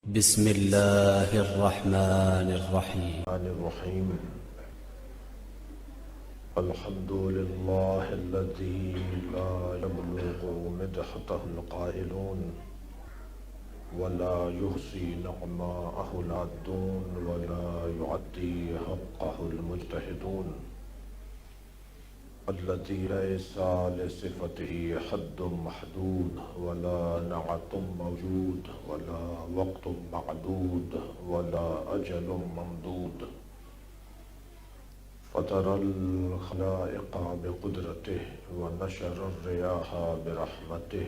بسم الله الرحمن الرحيم. الحمد لله الذي لا يبلغ مدحته القائلون ولا يحصي نعماءه العادون ولا يعدي حقه المجتهدون، الذي ليس لصفته حد محدود ولا نعت موجود ولا وقت معدود ولا أجل ممدود، فطر الخلائق بقدرته ونشر الرياح برحمته،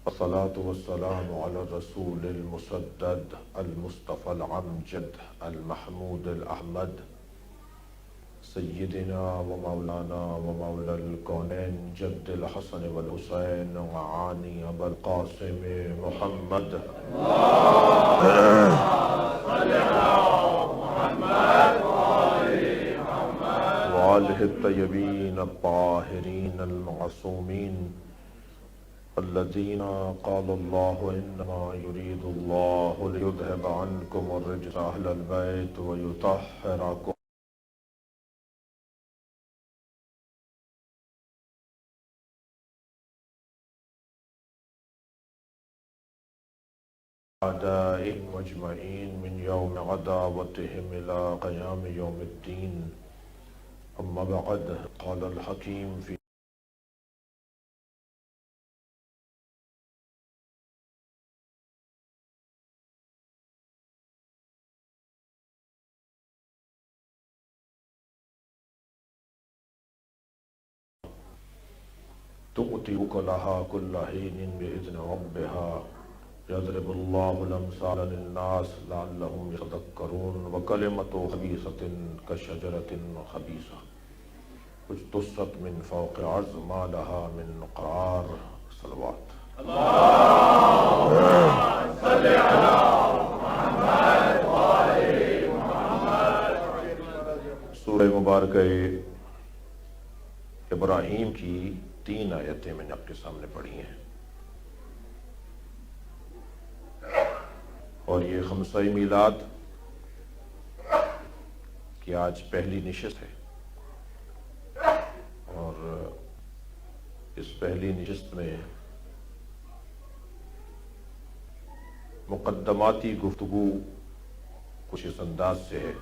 والصلاة والسلام على الرسول المسدد المصطفى العمجد المحمود الأحمد سيدنا ومولانا ومولى الكونين جد الحسن والحسين وعاني أبا القاسم محمد وآله الطيبين الطاهرين المعصومين الذين قال الله إنما يريد الله ليذهب عنكم الرجس أهل البيت ويطهركم أعدائهم أجمعين من يوم عداوتهم إلى قيام يوم الدين. أما بعد، قال الحكيم في تؤتي أكلها كل حين بإذن ربها يضرب الله الأمثال للناس لعلهم يتذكرون وكلمة خبيثة كشجرة خبيثة اجتثت من فوق عرض ما لها من قرار. صلوات اللهم صل على محمد وآل محمد. سورہ مبارکہ ابراہیم کی 3 آیتیں میں نے آپ کے سامنے پڑھی ہیں، اور یہ خمسہ میلاد کی آج پہلی نشست ہے، اور اس پہلی نشست میں مقدماتی گفتگو کچھ اس انداز سے ہے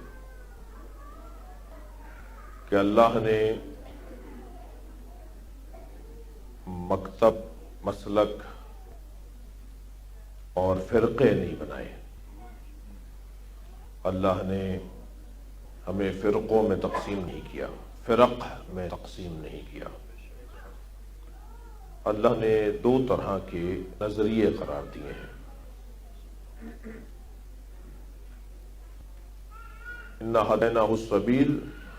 کہ اللہ نے مکتب، مسلک اور فرقے نہیں بنائے. اللہ نے ہمیں فرقوں میں تقسیم نہیں کیا، فرق میں تقسیم نہیں کیا. اللہ نے 2 طرح کے نظریے قرار دیے ہیں. اِنَّا هَدَيْنَاهُ السَّبِيلَ،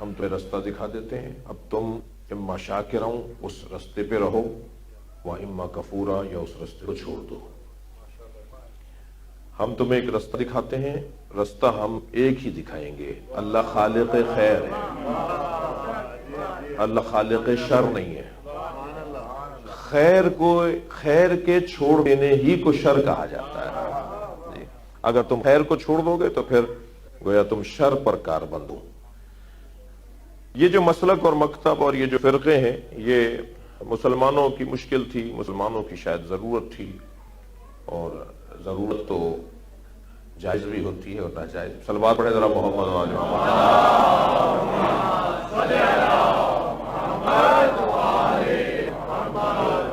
ہم تمہیں رستہ دکھا دیتے ہیں، اب تم اما شاکروں اس رستے پہ رہو، و اما کفورا، یا اس رستے کو چھوڑ دو. ہم تمہیں ایک رستہ دکھاتے ہیں، رستہ ہم ایک ہی دکھائیں گے. اللہ خالق خیر ہے، اللہ خالق شر نہیں ہے. خیر کے چھوڑ دینے ہی کو شر کہا جاتا ہے. اگر تم خیر کو چھوڑ دو گے تو پھر گویا تم شر پر کاربند ہو. یہ جو مسلک اور مکتب اور یہ جو فرقے ہیں، یہ مسلمانوں کی مشکل تھی، مسلمانوں کی شاید ضرورت تھی، اور ضرورت تو جائز بھی ہوتی ہے اور ناجائز. صلوات پڑھیں ذرا محمد و آل محمد.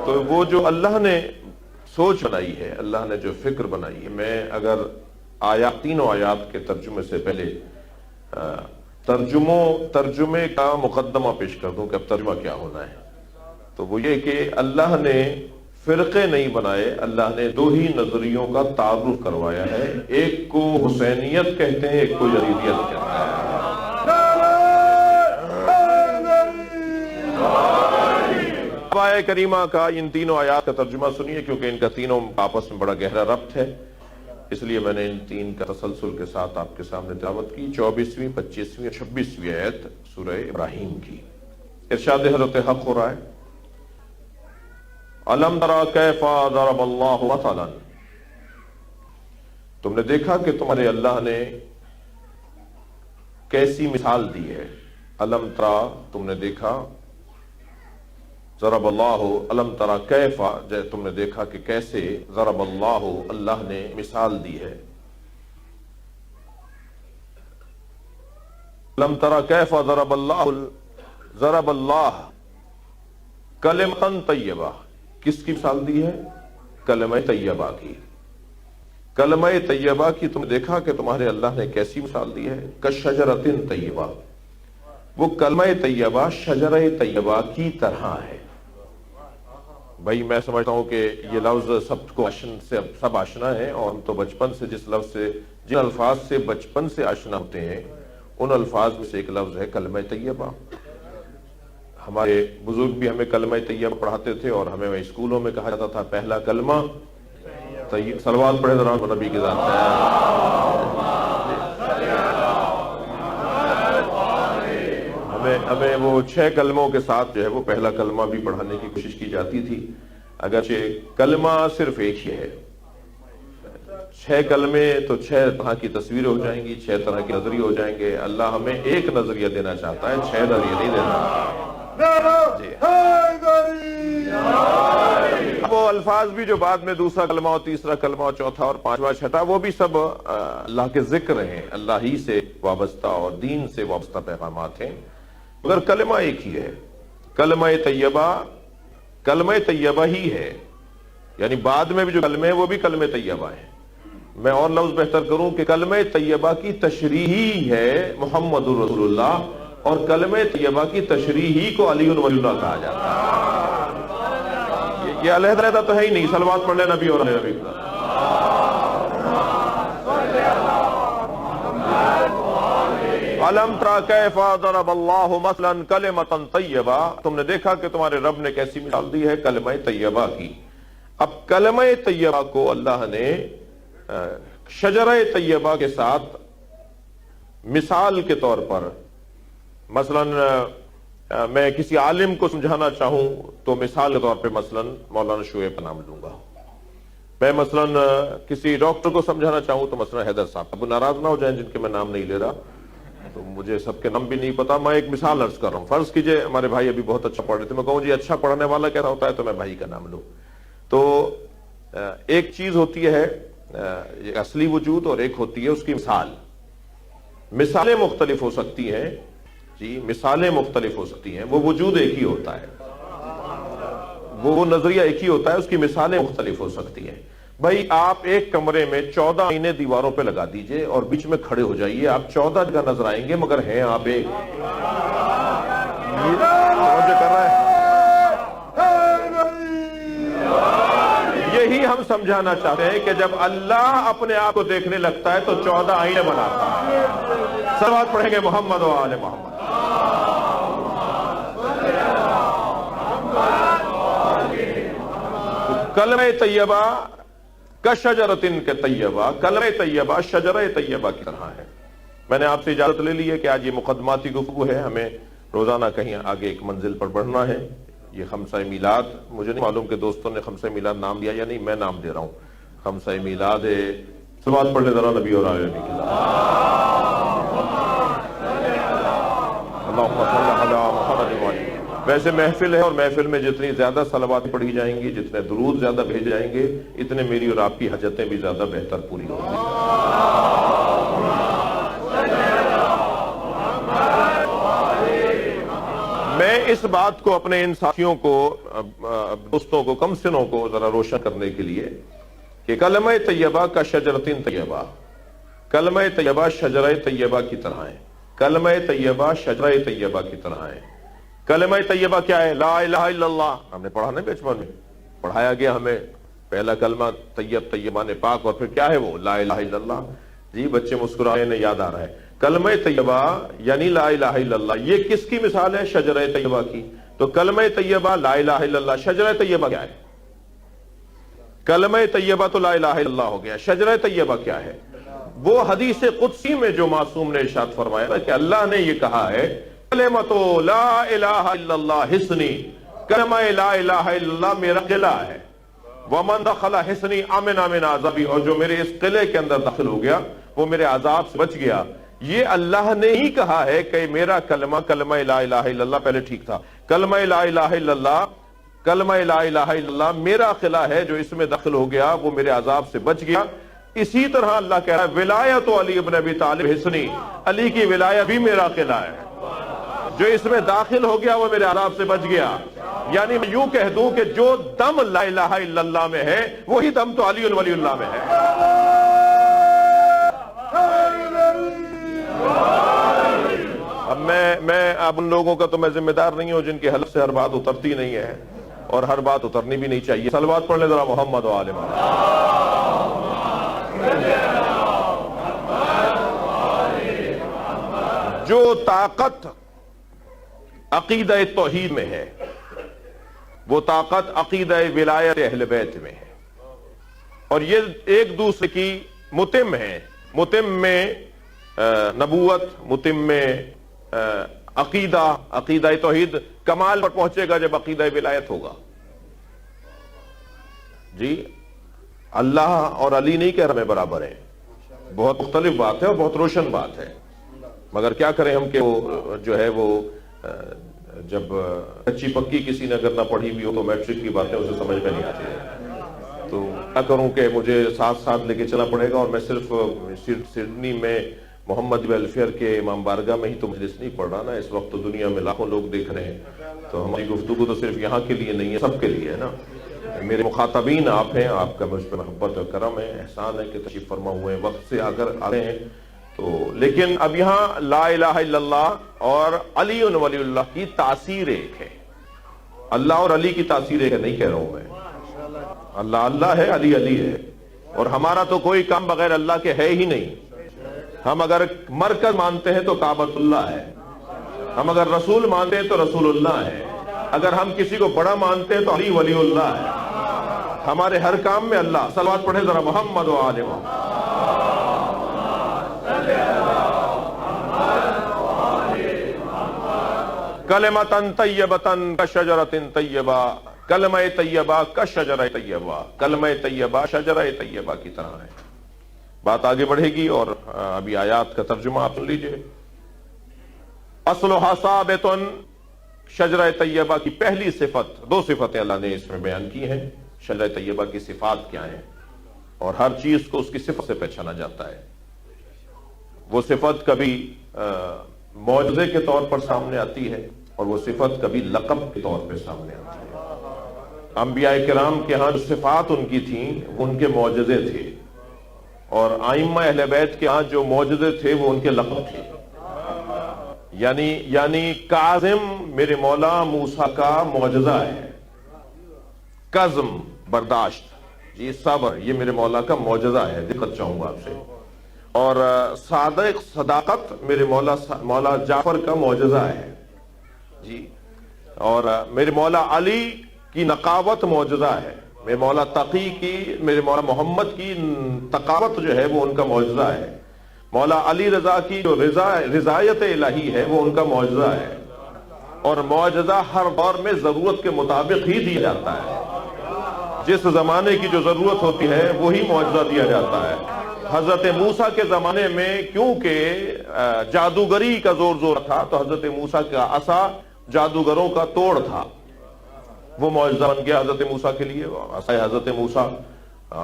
تو وہ جو اللہ نے سوچ بنائی ہے، اللہ نے جو فکر بنائی ہے، میں اگر تینوں آیات کے ترجمے سے پہلے ترجمے کا مقدمہ پیش کر دوں کہ اب ترجمہ کیا ہونا ہے، تو وہ یہ کہ اللہ نے فرقے نہیں بنائے، اللہ نے 2 ہی نظریوں کا تعارف کروایا ہے. ایک کو حسینیت کہتے ہیں، ایک کو یزیدیت کہتے ہیں. آیہ کریمہ کا ان تینوں آیات کا ترجمہ سنیے، کیونکہ ان کا تینوں آپس میں بڑا گہرا ربط ہے، اس لیے میں نے ان 3 کا تسلسل کے ساتھ آپ کے سامنے تلاوت کی. 24ویں، 25ویں اور 26ویں آیت سورہ ابراہیم کی. ارشاد حضرت حق ہو رہا ہے، أَلَمْ تَرَ كَيْفَ ضَرَبَ اللَّهُ مَثَلًا تم نے دیکھا کہ تمہارے اللہ نے کیسی مثال دی ہے. الم ترا، تم نے دیکھا، ضرب اللہ، الم ترا کیف، تم نے دیکھا کہ کیسے، ضرب اللہ، اللہ نے مثال دی ہے. الم ترا کیف ضرب اللہ کلمۃ طیبہ، کس کی مثال دی ہے؟ کلمہ طیبہ کی. کلمہ طیبہ کی تم نے دیکھا کہ تمہارے اللہ نے کیسی مثال دی ہے؟ کشجرۃ طیبہ، وہ کلمہ طیبہ شجرہ طیبہ کی طرح ہے. بھائی میں سمجھتا ہوں کہ یہ لفظ سب کو سب آشنا ہے، اور ہم تو بچپن سے جس لفظ سے، جن الفاظ سے بچپن سے آشنا ہوتے ہیں ان الفاظ میں سے ایک لفظ ہے کلمہ طیبہ. ہمارے بزرگ بھی ہمیں کلمہ طیبہ پڑھاتے تھے، اور ہمیں اسکولوں میں کہا جاتا تھا پہلا کلمہ طیب. صلوات پڑھے ذرا نبی کے ذات پہ. ہمیں وہ 6 کلموں کے ساتھ جو ہے وہ پہلا کلمہ بھی پڑھانے کی کوشش کی جاتی تھی، اگرچہ کلمہ صرف ایک ہی ہے. 6 کلمے تو 6 طرح کی تصویریں ہو جائیں گی، 6 طرح کے نظریے ہو جائیں گے. اللہ ہمیں ایک نظریہ دینا چاہتا ہے، 6 نظریے نہیں دینا. وہ الفاظ بھی جو بعد میں دوسرا کلمہ اور تیسرا کلمہ اور چوتھا اور پانچواں چھٹا، وہ بھی سب اللہ کے ذکر ہیں، اللہ ہی سے وابستہ اور دین سے وابستہ پیغامات ہیں، مگر کلمہ ایک ہی ہے. کلمہ طیبہ ہی ہے، یعنی بعد میں بھی جو کلمے ہیں وہ بھی کلمہ طیبہ ہیں. میں اور لفظ بہتر کروں کہ کلمہ طیبہ کی تشریح ہی ہے محمد رسول اللہ، اور کلمہ طیبہ کی تشریح ہی کو علی ولی اللہ کہا جاتا ہے. یہ علیحدہ تو ہے ہی نہیں. صلوات پڑھ لے نبی اور نبی. الم ترا کیف ضرب اللہ مثلا کلمۃ طیبہ، تم نے دیکھا کہ تمہارے رب نے کیسی مثال دی ہے کلمہ طیبہ کی. اب کلمہ طیبہ کو اللہ نے شجرہ طیبہ کے ساتھ مثال کے طور پر، مثلا میں کسی عالم کو سمجھانا چاہوں تو مثال کے طور پہ مثلا مولانا شعیب کا نام لوں گا. میں مثلا کسی ڈاکٹر کو سمجھانا چاہوں تو مثلا حیدر صاحب. اب ناراض نہ ہو جائیں جن کے میں نام نہیں لے رہا، تو مجھے سب کے نام بھی نہیں پتا. میں ایک مثال عرض کر رہا ہوں. فرض کیجئے ہمارے بھائی ابھی بہت اچھا پڑھ رہے تھے، میں کہوں جی اچھا پڑھنے والا کیسا ہوتا ہے، تو میں بھائی کا نام لوں. تو ایک چیز ہوتی ہے اصلی وجود، اور ایک ہوتی ہے اس کی مثال. مثالیں مختلف ہو سکتی ہیں جی، مثالیں مختلف ہو سکتی ہیں، وہ وجود ایک ہی ہوتا ہے، وہ نظریہ ایک ہی ہوتا ہے، اس کی مثالیں مختلف ہو سکتی ہیں. بھائی آپ ایک کمرے میں 14 آئینے دیواروں پہ لگا دیجئے اور بیچ میں کھڑے ہو جائیے، آپ 14 جگہ نظر آئیں گے مگر ہیں آپ ایک. توجہ کر رہا ہے؟ یہی ہم سمجھانا چاہتے ہیں کہ جب اللہ اپنے آپ کو دیکھنے لگتا ہے تو 14 آئینے بناتا ہے. صلوات پڑھیں گے محمد و آل محمد. کلمہ طیبہ کشجرۃ کے طیبہ، کلمہ طیبہ شجرہ طیبہ کی طرح ہے. میں نے آپ سے اجازت لے لی ہے کہ آج یہ مقدماتی گفتگو ہے، ہمیں روزانہ کہیں آگے ایک منزل پر بڑھنا ہے. یہ خمسہ میلاد، مجھے نہیں معلوم کہ دوستوں نے خمسہ میلاد نام دیا یا نہیں، میں نام دے رہا ہوں. خمسہ میلاد ہے. صلوات پڑھ لے ذرا نبی اور آل نبی کی ذات. اللہم صل علی محمد و آلہ. ویسے محفل ہے، اور محفل میں جتنی زیادہ صلوات پڑھی جائیں گی، جتنے درود زیادہ بھیجے جائیں گے، اتنے میری اور آپ کی حاجتیں بھی زیادہ بہتر پوری ہوں گی. میں اس بات کو اپنے ان ساتھیوں کو، دوستوں کو، کم سنوں کو ذرا روشن کرنے کے لیے کہ کلمہ طیبہ کا شجرۃ طیبہ، کلمہ طیبہ شجرہ طیبہ کی طرح ہے. کلمہ طیبہ شجرہ طیبہ کی طرح ہے. کلمہ طیبہ کیا ہے؟ لا الہ الا اللہ. ہم نے پڑھا نا بچپن میں، پڑھایا گیا ہمیں پہلا کلمہ طیبان پاک، اور پھر کیا ہے وہ؟ لا الہ الا اللہ. جی بچے مسکرائے نے یاد آ رہا ہے. کلمہ طیبہ یعنی لا الہ الا اللہ، یہ کس کی مثال ہے؟ شجرہ طیبہ کی. تو کلمہ طیبہ لا الہ الا اللہ، شجرہ طیبہ کیا ہے؟ کلمہ طیبہ تو لا الہ الا اللہ ہو گیا، شجرہ طیبہ کیا ہے؟ وہ حدیث قدسی میں جو معصوم نے ارشاد فرمایا کہ اللہ نے یہ کہا ہے کلمۃ لا الہ الا اللہ حصنی، کلمہ لا الہ الا اللہ میرا قلعہ ہے. ومن دخل حصنی امن من عذابی، اور جو میرے اس قلعے کے اندر داخل ہو گیا وہ میرے عذاب سے بچ گیا۔ یہ اللہ نے ہی کہا ہے کہ میرا کلمہ لا الہ الا اللہ پہلے ٹھیک تھا، کلمہ لا الہ الا اللہ، کلمہ لا الہ الا اللہ میرا قلعہ ہے، جو اس میں داخل ہو گیا وہ میرے عذاب سے بچ گیا۔ اسی طرح اللہ کہہ رہا ہے ولایت علی ابن ابی طالب حصنی، علی کی ولایت بھی میرا قلعہ ہے، جو اس میں داخل ہو گیا وہ میرے عذاب سے بچ گیا۔ یعنی میں یوں کہہ دوں کہ جو دم لا الہ الا اللہ میں ہے وہی دم تو علی ولی اللہ میں ہے۔ اب میں اب ان لوگوں کا تو میں ذمہ دار نہیں ہوں جن کے حلق سے ہر بات اترتی نہیں ہے، اور ہر بات اترنی بھی نہیں چاہیے۔ صلوات پڑھ لیں ذرا محمد و آل محمد۔ جو طاقت عقیدہ توحید میں ہے وہ طاقت عقیدہ ولایت اہل بیت میں ہے، اور یہ ایک دوسرے کی متم ہے، متم میں نبوت، متم میں عقیدہ توحید کمال پر پہنچے گا جب عقیدہ ولایت ہوگا۔ جی اللہ اور علی نہیں کہہ رہے میں برابر ہیں، بہت مختلف بات ہے اور بہت روشن بات ہے، مگر کیا کریں ہم کہ وہ جو ہے وہ جب کچی پکی کسی نے اگر نہ پڑھی بھی ہو تو میٹرک کی باتیں اسے سمجھ میں نہیں آتی ہے، تو کیا کروں کہ مجھے ساتھ لے کے چلنا پڑے گا، اور میں صرف سڈنی میں محمد ویلفیئر کے امام بارگاہ میں ہی تو مجلس نہیں پڑھ رہا نا، اس وقت تو دنیا میں لاکھوں لوگ دیکھ رہے ہیں، تو ہماری گفتگو تو صرف یہاں کے لیے نہیں ہے، سب کے لیے ہے نا۔ میرے مخاطبین آپ ہیں، آپ کا مجھ پہ محبت اور کرم ہے، احسان ہے کہ تشریف فرما ہوئے ہیں، وقت سے اگر آ رہے ہیں تو، لیکن اب یہاں لا الہ الا اللہ اور علی ولی اللہ کی تاثیر ایک ہے، اللہ اور علی کی تاثیر ایک ہے، نہیں کہہ رہا ہوں میں، اللہ اللہ ہے، علی علی ہے، اور ہمارا تو کوئی کام بغیر اللہ کے ہے ہی نہیں۔ ہم اگر مرکز مانتے ہیں تو کعبۃ اللہ ہے، ہم اگر رسول مانتے ہیں تو رسول اللہ ہے، اگر ہم کسی کو بڑا مانتے ہیں تو علی ولی اللہ ہے، ہمارے ہر کام میں اللہ۔ صلوات پڑھیں ذرا محمد و آل محمد۔ کلمۃ طیبۃ کشجرۃ طیبہ، کلمہ طیبہ کشجرہ طیبہ، کلمہ طیبہ شجرہ طیبہ کی طرح ہے۔ بات آگے بڑھے گی اور ابھی آیات کا ترجمہ آپ سن لیجئے۔ اصلھا ثابت، شجرہ طیبہ کی پہلی صفت، دو صفتیں اللہ نے اس میں بیان کی ہیں، شجرہ طیبہ کی صفات کیا ہیں، اور ہر چیز کو اس کی صفت سے پہچانا جاتا ہے۔ وہ صفت کبھی معجزے کے طور پر سامنے آتی ہے، اور وہ صفت کبھی لقب کے طور پہ سامنے آتی ہے۔ انبیاء کرام کے ہاں جو صفات ان کی تھیں وہ ان کے معجزے تھے، اور ائمہ اہل بیت کے ہاں جو معجزے تھے وہ ان کے لقب تھے۔ یعنی کاظم میرے مولا موسیٰ کا معجزہ ہے، قزم برداشت، جی صبر، یہ میرے مولا کا معجزہ ہے، دقت چاہوں گا آپ سے۔ اور صادق صداقت میرے مولا جعفر کا معجزہ ہے، جی۔ اور میرے مولا علی کی نقاوت معجزہ ہے، میرے مولا تقی کی، میرے مولا محمد کی تقاوت جو ہے وہ ان کا معجزہ ہے، مولا علی رضا کی جو رضایت الہی ہے وہ ان کا معجزہ ہے۔ اور معجزہ ہر دور میں ضرورت کے مطابق ہی دیا جاتا ہے، جس زمانے کی جو ضرورت ہوتی ہے وہی معجزہ دیا جاتا ہے۔ حضرت موسیٰ کے زمانے میں کیونکہ جادوگری کا زور تھا تو حضرت موسیٰ کا عصا جادوگروں کا توڑ تھا، وہ معجزہ بن گیا حضرت موسیٰ کے لیے، عصا حضرت موسیٰ۔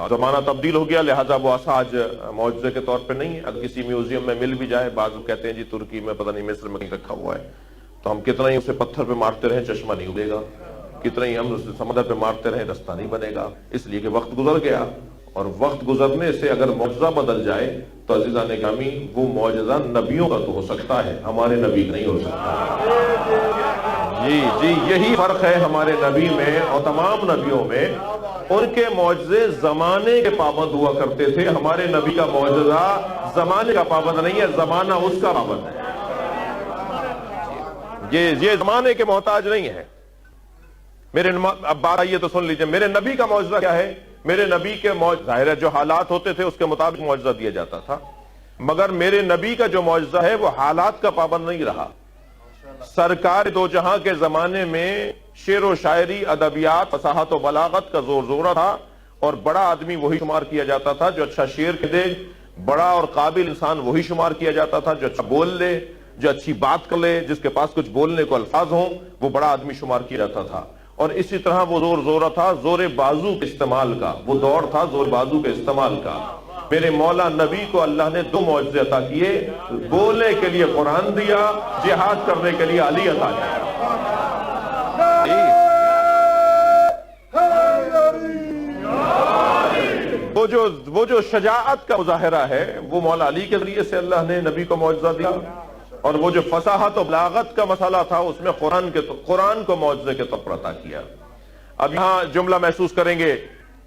زمانہ تبدیل ہو گیا، لہذا وہ عصا آج معجزے کے طور پہ نہیں ہے۔ اگر کسی میوزیم میں مل بھی جائے، بعض کہتے ہیں جی ترکی میں پتہ نہیں مصر میں کہیں رکھا ہوا ہے، تو ہم کتنا ہی اسے پتھر پہ مارتے رہیں چشمہ نہیں اگے گا، کتنا ہی ہم اسے سمندر پہ مارتے رہیں رستہ نہیں بنے گا، اس لیے کہ وقت گزر گیا۔ اور وقت گزرنے سے اگر معجزہ بدل جائے تو عزیزان گرامی وہ معجزہ نبیوں کا تو ہو سکتا ہے، ہمارے نبی نہیں ہو سکتا۔ جی یہی فرق ہے ہمارے نبی میں اور تمام نبیوں میں، ان کے معجزے زمانے کے پابند ہوا کرتے تھے، ہمارے نبی کا معجزہ زمانے کا پابند نہیں ہے، زمانہ اس کا پابند ہے، یہ زمانے کے محتاج نہیں ہے۔ اب بات آئیے تو سن لیجئے، میرے نبی کا معجزہ کیا ہے؟ میرے نبی کے ظاہر ہے جو حالات ہوتے تھے اس کے مطابق معجزہ دیا جاتا تھا، مگر میرے نبی کا جو معجزہ ہے وہ حالات کا پابند نہیں رہا۔ سرکار دو جہاں کے زمانے میں شعر و شاعری، ادبیات، فصاحت و بلاغت کا زور تھا، اور بڑا آدمی وہی شمار کیا جاتا تھا جو اچھا شعر کہہ دے، بڑا اور قابل انسان وہی شمار کیا جاتا تھا جو اچھا بول لے، جو اچھی بات کر لے، جس کے پاس کچھ بولنے کو الفاظ ہوں، وہ بڑا آدمی شمار کیا جاتا تھا۔ اور اسی طرح وہ زورہ تھا زور بازو کے استعمال کا، وہ دور تھا زور بازو کے استعمال کا۔ میرے مولا نبی کو اللہ نے 2 معجزے عطا کیے، بولنے کے لیے قرآن دیا، جہاد کرنے کے لیے علی عطا کیا۔ وہ جو شجاعت کا مظاہرہ ہے وہ مولا علی کے ذریعے سے اللہ نے نبی کو معجزہ دیا، اور وہ جو فصاحت و بلاغت کا مسئلہ تھا اس میں قرآن کو معجزے کے طور پر عطا کیا۔ اب یہاں جملہ محسوس کریں گے،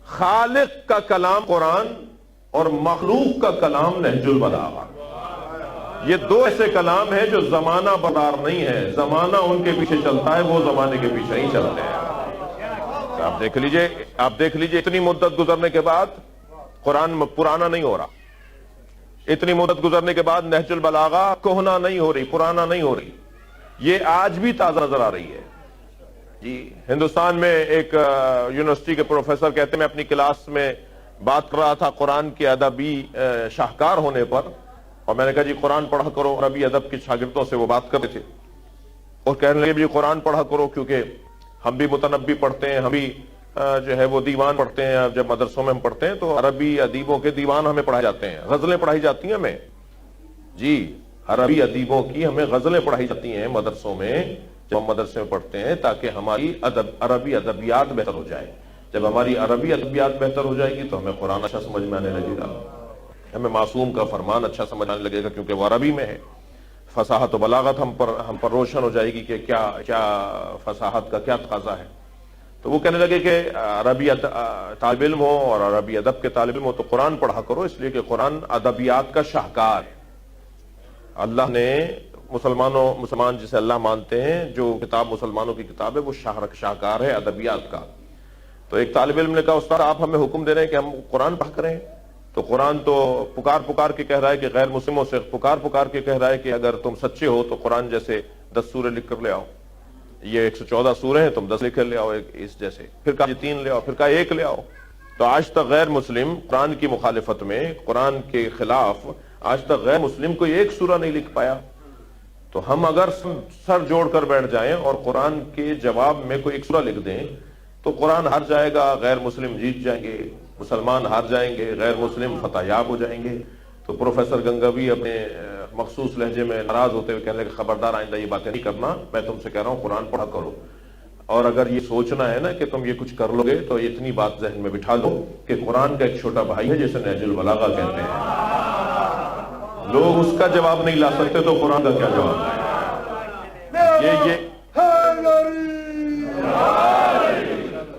خالق کا کلام قرآن اور مخلوق کا کلام نہج البلاغہ، یہ 2 ایسے کلام ہیں جو زمانہ بدار نہیں ہے، زمانہ ان کے پیچھے چلتا ہے، وہ زمانے کے پیچھے نہیں چلتے ہیں۔ آپ دیکھ لیجئے اتنی مدت گزرنے کے بعد قرآن پرانا نہیں ہو رہا، اتنی مدت گزرنے کے بعد نہج البلاغہ کہنا نہیں ہو رہی، پرانا نہیں ہو رہی، یہ آج بھی تازہ نظر آ رہی ہے۔ جی ہندوستان میں ایک یونیورسٹی کے پروفیسر کہتے ہیں، میں اپنی کلاس میں بات کر رہا تھا قرآن کے ادبی شاہکار ہونے پر، اور میں نے کہا جی قرآن پڑھا کرو، اور عربی ادب کے شاگردوں سے وہ بات کرتے تھے اور کہنے لگے جی قرآن پڑھا کرو، کیونکہ ہم بھی متنبی پڑھتے ہیں، ہم بھی جو ہے وہ دیوان پڑھتے ہیں، جب مدرسوں میں ہم پڑھتے ہیں تو عربی ادیبوں کے دیوان ہمیں پڑھائے جاتے ہیں، غزلیں پڑھائی جاتی ہیں ہمیں، جی عربی ادیبوں کی ہمیں غزلیں پڑھائی جاتی ہیں مدرسوں میں جب ہم مدرسے میں پڑھتے ہیں، تاکہ ہماری عربی ادبیات بہتر ہو جائے۔ جب ہماری عربی ادبیات بہتر ہو جائے گی تو ہمیں قرآن اچھا سمجھ میں آنے لگے گا، ہمیں معصوم کا فرمان اچھا سمجھ آنے لگے گا، کیونکہ وہ عربی میں ہے۔ فصاحت و بلاغت ہم پر روشن ہو جائے گی کہ کیا فصاحت کا کیا تقاضا ہے۔ تو وہ کہنے لگے کہ عربی طالب علم ہو اور عربی ادب کے طالب علم ہو تو قرآن پڑھا کرو، اس لیے کہ قرآن ادبیات کا شاہکار ہے۔ اللہ نے مسلمان جسے اللہ مانتے ہیں، جو کتاب مسلمانوں کی کتاب ہے وہ شاہکار ہے ادبیات کا۔ تو ایک طالب علم نے کہا استاد آپ ہمیں حکم دے رہے ہیں کہ ہم قرآن پڑھا کریں؟ تو قرآن تو پکار کے کہہ رہا ہے کہ غیر مسلموں سے پکار کے کہہ رہا ہے کہ اگر تم سچے ہو تو قرآن جیسے 10 سورے لکھ کر لے آؤ، یہ 114 سورے ہیں، تم 10 لکھ کر لے آؤ اس جیسے، پھر کہا 3 لے آؤ، پھر کہا 1 لے آؤ۔ تو آج تک غیر مسلم قرآن کی مخالفت میں، قرآن کے خلاف آج تک غیر مسلم کوئی 1 سورہ نہیں لکھ پایا۔ تو ہم اگر سر جوڑ کر بیٹھ جائیں اور قرآن کے جواب میں کوئی 1 سورہ لکھ دیں تو قرآن ہار جائے گا، غیر مسلم جیت جائیں گے، مسلمان ہار جائیں گے، غیر مسلم فتح یاب ہو جائیں گے۔ تو پروفیسر گنگوی اپنے مخصوص لہجے میں ناراض ہوتے ہوئے کہنے لگے خبردار آئندہ یہ باتیں نہیں کرنا، میں تم سے کہہ رہا ہوں قرآن پڑھا کرو، اور اگر یہ سوچنا ہے نا کہ تم یہ کچھ کر لو گے تو اتنی بات ذہن میں بٹھا لو کہ قرآن کا ایک چھوٹا بھائی ہے جسے نہج البلاغہ کہتے ہیں، لوگ اس کا جواب نہیں لا سکتے تو قرآن کا کیا جواب ہے؟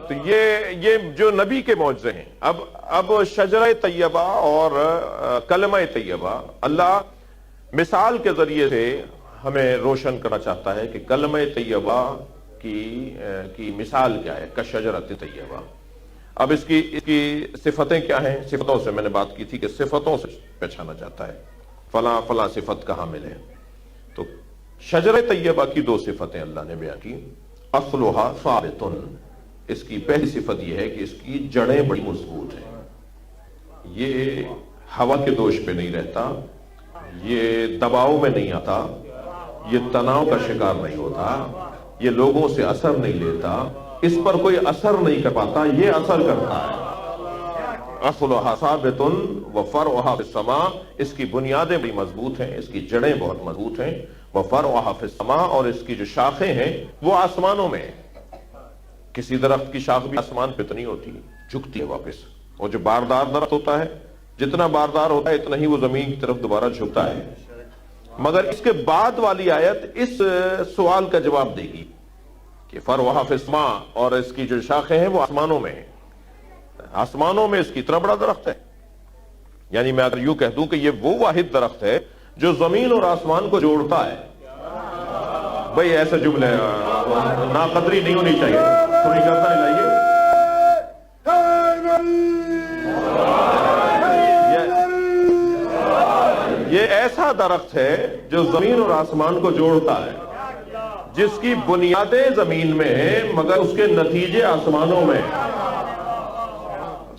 تو یہ جو نبی کے معجزے ہیں۔ اب شجرہ طیبہ اور کلمہ طیبہ اللہ مثال کے ذریعے سے ہمیں روشن کرنا چاہتا ہے کہ کلمہ طیبہ کی مثال کیا ہے، کشجرۃ طیبہ۔ اب اس کی صفتیں کیا ہیں؟ صفتوں سے میں نے بات کی تھی کہ صفتوں سے پہچانا جاتا ہے فلاں صفت کا حامل ہے۔ تو شجرہ طیبہ کی 2 صفتیں اللہ نے بیان کی۔ اصلھا ثابت، اس کی پہلی صفت یہ ہے کہ اس کی جڑیں بڑی مضبوط ہیں، یہ ہوا کے دوش پہ نہیں رہتا، یہ دباؤ میں نہیں آتا، یہ تناؤ کا شکار نہیں ہوتا، یہ لوگوں سے اثر نہیں لیتا، اس پر کوئی اثر نہیں کر پاتا، یہ اثر کرتا ہے۔ اصلھا ثابت وفرعھا فی السماء، اس کی بنیادیں بڑی مضبوط ہیں، اس کی جڑیں بہت مضبوط ہیں۔ وفرعھا فی السماء، اور اس کی جو شاخیں ہیں وہ آسمانوں میں ہیں۔ کسی درخت کی شاخ بھی آسمان پہ تو نہیں ہوتی، جھکتی ہے واپس، اور جو باردار درخت ہوتا ہے جتنا باردار ہوتا ہے اتنا ہی وہ زمین کی طرف دوبارہ جھکتا ہے۔ مگر اس کے بعد والی آیت اس سوال کا جواب دے گی کہ فرعھا فی السماء، اور اس کی جو شاخیں ہیں وہ آسمانوں میں ہیں، آسمانوں میں اس کی اتنا بڑا درخت ہے۔ یعنی میں اگر یوں کہہ دوں کہ یہ وہ واحد درخت ہے جو زمین اور آسمان کو جوڑتا ہے۔ بھئی ایسے جملے ناقدری نہیں ہونی چاہیے، تھوڑی کرتا ہے یہ ایسا درخت ہے جو زمین اور آسمان کو جوڑتا ہے، جس کی بنیادیں زمین میں ہیں مگر اس کے نتیجے آسمانوں میں۔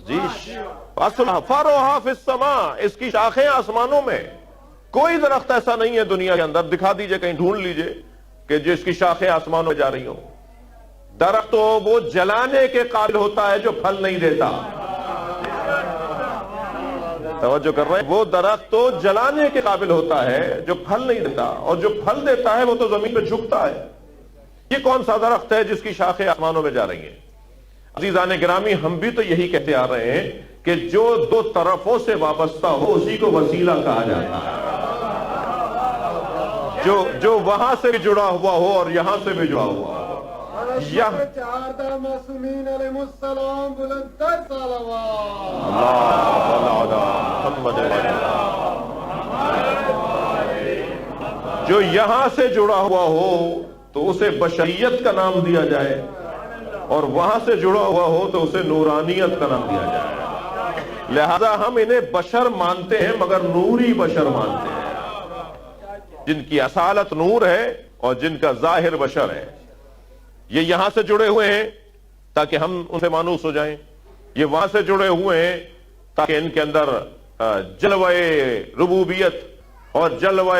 جی اصلھا فرعھا فی السماء، اس کی شاخیں آسمانوں میں. کوئی درخت ایسا نہیں ہے دنیا کے اندر، دکھا دیجئے کہیں، ڈھونڈ لیجئے کہ جس کی شاخیں آسمانوں میں جا رہی ہوں. درخت تو وہ جلانے کے قابل ہوتا ہے جو پھل نہیں دیتا. توجہ کر رہے ہیں؟ وہ درخت تو جلانے کے قابل ہوتا ہے جو پھل نہیں دیتا، اور جو پھل دیتا ہے وہ تو زمین پہ جھکتا ہے. یہ کون سا درخت ہے جس کی شاخیں آسمانوں میں جا رہی ہیں؟ عزیزان گرامی، ہم بھی تو یہی کہتے آ رہے ہیں کہ جو دو طرفوں سے وابستہ ہو اسی کو وسیلہ کہا جاتا ہے. جو وہاں سے بھی جڑا ہوا ہو اور یہاں سے بھی جڑا ہوا ہو. جو یہاں سے جڑا ہوا ہو تو اسے بشریت کا نام دیا جائے، اور وہاں سے جڑا ہوا ہو تو اسے نورانیت کا نام دیا جائے. لہذا ہم انہیں بشر مانتے ہیں مگر نوری بشر مانتے ہیں، جن کی اصالت نور ہے اور جن کا ظاہر بشر ہے. یہ یہاں سے جڑے ہوئے ہیں تاکہ ہم ان سے مانوس ہو جائیں، یہ وہاں سے جڑے ہوئے ہیں تاکہ ان کے اندر جلوہ ربوبیت اور جلوہ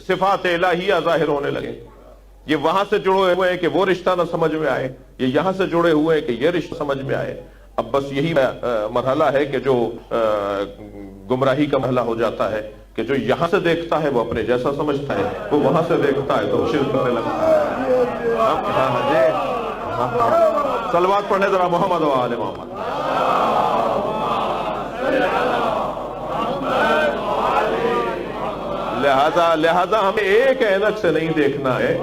صفات الہیہ ظاہر ہونے لگے. یہ وہاں سے جڑے ہوئے ہیں کہ وہ رشتہ نہ سمجھ میں آئے، یہ یہاں سے جڑے ہوئے ہیں کہ یہ رشتہ سمجھ میں آئے. اب بس یہی مرحلہ ہے کہ جو گمراہی کا مرحلہ ہو جاتا ہے کہ جو یہاں سے دیکھتا ہے وہ اپنے جیسا سمجھتا ہے، وہ وہاں سے دیکھتا ہے تو شرک کرنے لگتا ہے. صلوات پڑھنے ذرا محمد و آل محمد. لہذا ہمیں ایک عینک سے نہیں دیکھنا ہے.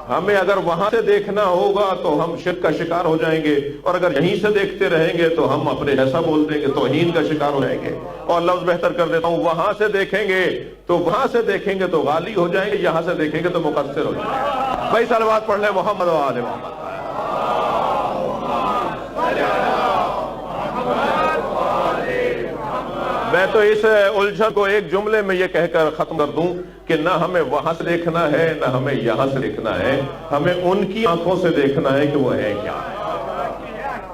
ہمیں اگر وہاں سے دیکھنا ہوگا تو ہم شرک کا شکار ہو جائیں گے، اور اگر یہیں سے دیکھتے رہیں گے تو ہم اپنے جیسا بول دیں گے، توہین کا شکار ہو جائیں گے. اور لفظ بہتر کر دیتا ہوں، وہاں سے دیکھیں گے تو غالی ہو جائیں گے، یہاں سے دیکھیں گے تو مقصر ہو جائیں گے. بھائی صلوات پڑھ لیں محمد و آل محمد. میں تو اس الجھن کو ایک جملے میں یہ کہہ کر ختم کر دوں کہ نہ ہمیں وہاں سے دیکھنا ہے نہ ہمیں یہاں سے دیکھنا ہے، ہمیں ان کی آنکھوں سے دیکھنا ہے کہ وہ ہے کیا.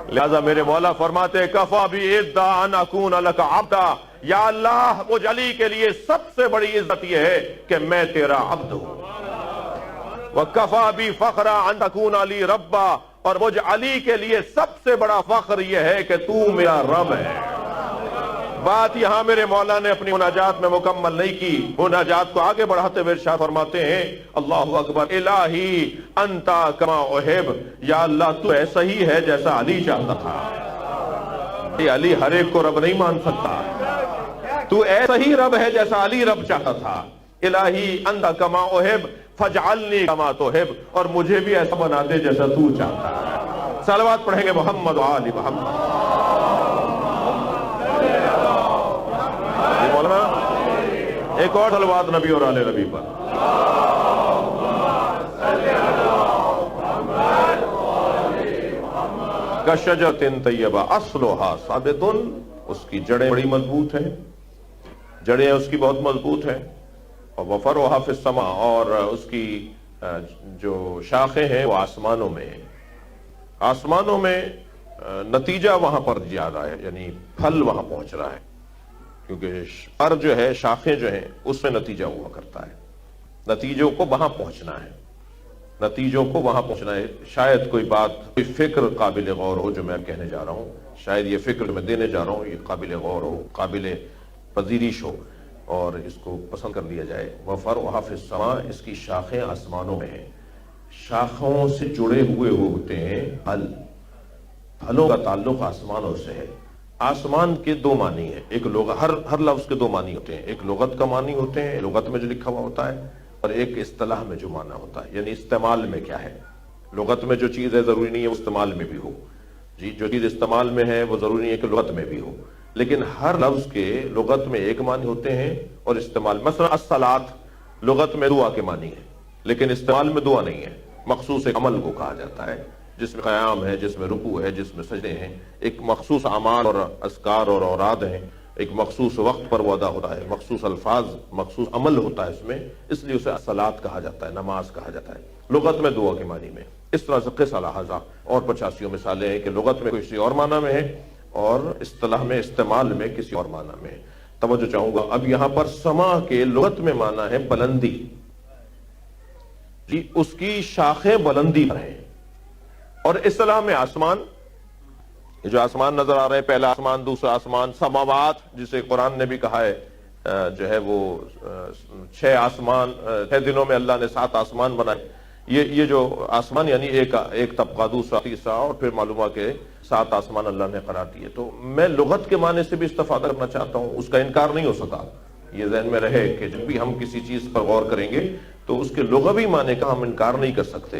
لہذا میرے مولا فرماتے کفا بی عزا ان اکون لک عبدا، یا اللہ مجھ علی کے لیے سب سے بڑی عزت یہ ہے کہ میں تیرا عبد ہوں. وکفا بی فخرا ان تکون علی ربا، اور مجھ علی کے لیے سب سے بڑا فخر یہ ہے کہ تو میرا رب ہے. بات یہاں میرے مولا نے اپنی مناجات میں مکمل نہیں کی. مناجات کو آگے بڑھاتے ہوئے ارشاد فرماتے ہیں اللہ اکبر الہی انتا کما احب، یا اللہ تو ایسا ہی ہے جیسا علی چاہتا تھا. علی ہر ایک کو رب نہیں مان سکتا، تو ایسا ہی رب ہے جیسا علی رب چاہتا تھا. الہی انتا کما احب فاجعلنی کما تحب، اور مجھے بھی ایسا بنا دے جیسا تو چاہتا ہے. صلوات پڑھیں گے محمد و آل محمد. ایک اور صلوات نبی اور آل نبی پر. کشجرۃ طیبہ اصلھا ثابت، اس کی جڑیں بڑی مضبوط ہیں، جڑیں اس کی بہت مضبوط ہیں. اور وفرعھا فی السماء، اور اس کی جو شاخیں ہیں وہ آسمانوں میں ہیں. آسمانوں میں نتیجہ وہاں پر زیادہ ہے، یعنی پھل وہاں پہنچ رہا ہے، کیونکہ پر جو ہے شاخیں جو ہیں اس میں نتیجہ ہوا کرتا ہے. نتیجوں کو وہاں پہنچنا ہے، نتیجوں کو وہاں پہنچنا ہے. شاید کوئی بات، کوئی فکر قابل غور ہو جو میں کہنے جا رہا ہوں، شاید یہ فکر جو میں دینے جا رہا ہوں یہ قابل غور ہو، قابل پذیرش ہو، اور اس کو پسند کر لیا جائے. وفرعھا فی السماء، اس کی شاخیں آسمانوں میں ہیں. شاخوں سے جڑے ہوئے ہوتے ہیں پھل، پھلوں کا تعلق آسمانوں سے ہے. آسمان کے دو معنی ہیں، ایک ہر لفظ کے دو معنی ہوتے ہیں. ایک لغت کا معنی ہوتے ہیں، لغت میں جو لکھا ہوا ہوتا ہے، اور ایک اصطلاح میں جو معنی ہوتا ہے، یعنی استعمال میں کیا ہے. لغت میں جو چیز ہے ضروری نہیں ہے وہ استعمال میں بھی ہو. جی، جو چیز استعمال میں ہے وہ ضروری نہیں ہے کہ لغت میں بھی ہو. لیکن ہر لفظ کے لغت میں ایک معنی ہوتے ہیں اور استعمال. مثلا الصلاۃ لغت میں دعا کے معنی ہے، لیکن استعمال میں دعا نہیں ہے. مخصوص ایک عمل کو کہا جاتا ہے جس میں قیام ہے، جس میں رکوع ہے، جس میں سجدے ہیں. ایک مخصوص اعمال اور اذکار اور اوراد ہیں، ایک مخصوص وقت پر وہ ادا ہوتا ہے، مخصوص الفاظ، مخصوص عمل ہوتا ہے اس میں، اس لیے اسے الصلاۃ کہا جاتا ہے، نماز کہا جاتا ہے. لغت میں دعا کے معنی میں. اس طرح سے قص لہذا اور 85 مثالیں ہیں کہ لغت میں کسی اور معنی میں ہے، اور اصطلاح میں استعمال میں کسی اور معنی میں. توجہ چاہوں گا. اب یہاں پر سما کے لغت میں معنی ہے بلندی. جی اس کی شاخیں بلندی پر ہیں. اور اصطلاح میں آسمان، یہ جو آسمان نظر آ رہے ہیں، پہلا آسمان، دوسرا آسمان، سماوات جسے قرآن نے بھی کہا ہے جو ہے وہ 6 آسمان، 6 دنوں میں اللہ نے 7 آسمان بنائے. یہ جو آسمان یعنی ایک طبقہ، دوسرا، تیسرا، اور پھر معلوم ہوا کہ 7 آسمان اللہ نے قرار دیے. تو میں لغت کے معنی سے بھی استفادہ کرنا چاہتا ہوں، اس کا انکار نہیں ہو سکا. یہ ذہن میں رہے کہ جب بھی ہم کسی چیز پر غور کریں گے تو اس کے لغوی معنی کا ہم انکار نہیں کر سکتے.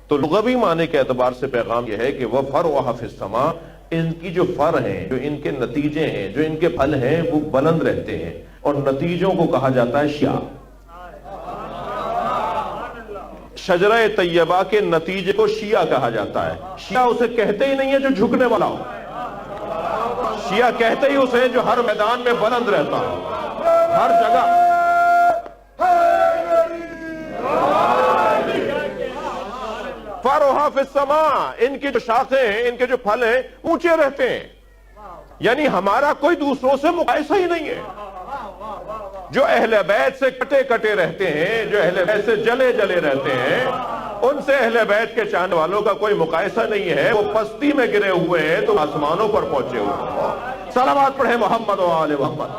تو لغوی معنی کے اعتبار سے پیغام یہ ہے کہ وہ فَرْعُهَا فِي السَّمَاء، ان کی جو فر ہیں، جو ان کے نتیجے ہیں، جو ان کے پھل ہیں، وہ بلند رہتے ہیں. اور نتیجوں کو کہا جاتا ہے شیعہ. شجرہ طیبہ کے نتیجے کو شیعہ کہا جاتا ہے. شیعہ اسے کہتے ہی نہیں ہے جو جھکنے والا ہو. شیعہ کہتے ہی اسے جو ہر میدان میں بلند رہتا ہو، ہر جگہ. فَرْعُهَا فِي السَّمَاء، ان کی جو شاخیں ہیں، ان کے جو پھل ہیں، اونچے رہتے ہیں. یعنی ہمارا کوئی دوسروں سے مقایسہ ہی نہیں ہے. جو اہل بیت سے کٹے کٹے رہتے ہیں، جو اہل بیت سے جلے جلے رہتے ہیں، ان سے اہل بیت کے چاہنے والوں کا کوئی مقایسہ نہیں ہے. وہ پستی میں گرے ہوئے ہیں تو آسمانوں پر پہنچے ہوئے ہیں. صلوات پڑھیں محمد و آل محمد.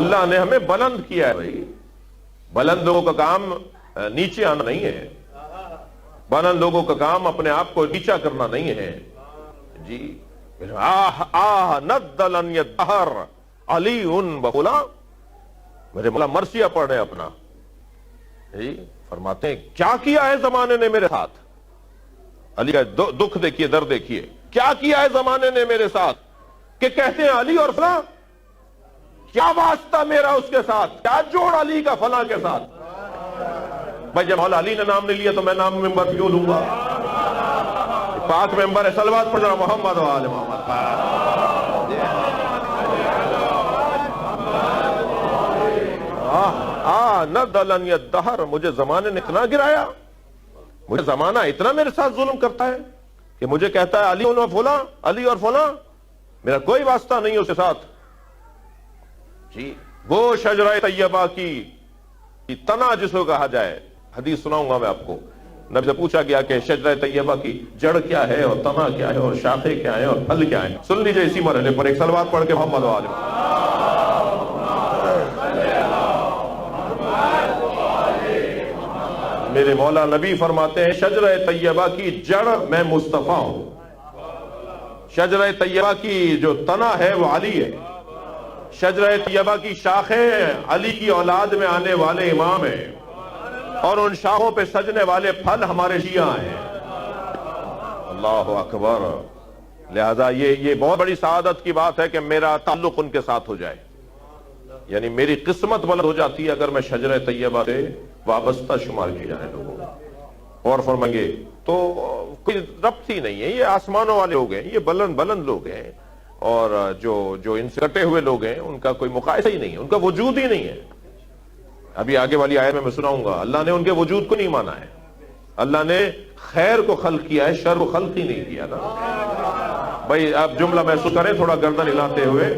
اللہ نے ہمیں بلند کیا ہے. بھائی بلند لوگوں کا کام نیچے آنا نہیں ہے. بلند لوگوں کا کام اپنے آپ کو نیچا کرنا نہیں ہے. جی ند لن یدہر علی بخلا، میرے مولا مرثیہ پڑھ رہے اپنا. جی فرماتے ہیں کیا کیا ہے زمانے نے میرے ساتھ. علی کا دکھ دیکھیے، درد دیکھیے. کیا کیا ہے زمانے نے میرے ساتھ کہ کہتے ہیں علی اور فلاں. کیا واسطہ میرا اس کے ساتھ، کیا جوڑ علی کا فلاں کے ساتھ. بھائی جب مولا علی نے نام نہیں لیا تو میں نام ممبر کیوں لوں گا. پاک ممبر ہے. صلوات پڑھ رہا محمد و آل محمد. ندلن یدہر، مجھے زمانے نے اتنا گرایا، مجھے زمانہ اتنا میرے ساتھ ظلم کرتا ہے کہ مجھے کہتا ہے علی اور فلاں، علی اور فلاں، میرا کوئی واسطہ نہیں اس کے ساتھ. جی وہ شجرہ طیبہ کی تنا جس کو کہا جائے، حدیث سناؤں گا میں آپ کو. نبی سے پوچھا گیا کہ شجرہ طیبہ کی جڑ کیا ہے اور تنا کیا ہے اور شاخیں کیا ہیں اور پھل کیا ہیں. سن لیجئے اسی مرحلے پر ایک صلوات پڑھ کے محمد و آل محمد. میرے مولا نبی فرماتے ہیں شجرہ طیبہ کی جڑ میں مصطفیٰ ہوں. شجرہ طیبہ کی جو تنا ہے وہ علی ہے. شجرہ طیبہ کی شاخیں علی کی اولاد میں آنے والے امام ہیں، اور ان شاخوں پہ سجنے والے پھل ہمارے شیعہ ہیں. اللہ اکبر. لہذا یہ بہت بڑی سعادت کی بات ہے کہ میرا تعلق ان کے ساتھ ہو جائے. یعنی میری قسمت بلند ہو جاتی ہے اگر میں شجرہ طیبہ سے وابستہ شمار کی جائے لوگوں. اور فرمائیں تو کوئی ربط ہی نہیں ہے. یہ آسمانوں والے لوگ ہیں، یہ بلند لوگ ہیں، اور جو ان سے کٹے ہوئے لوگ ہیں ان کا کوئی مقایسہ ہی نہیں ہے، ان کا وجود ہی نہیں ہے. ابھی آگے والی آیت میں سناؤں گا. اللہ نے ان کے وجود کو نہیں مانا ہے. اللہ نے خیر کو خلق کیا ہے، شر کو خلق ہی نہیں کیا نا. بھائی آپ جملہ محسوس کریں، تھوڑا گردن ہلاتے ہوئے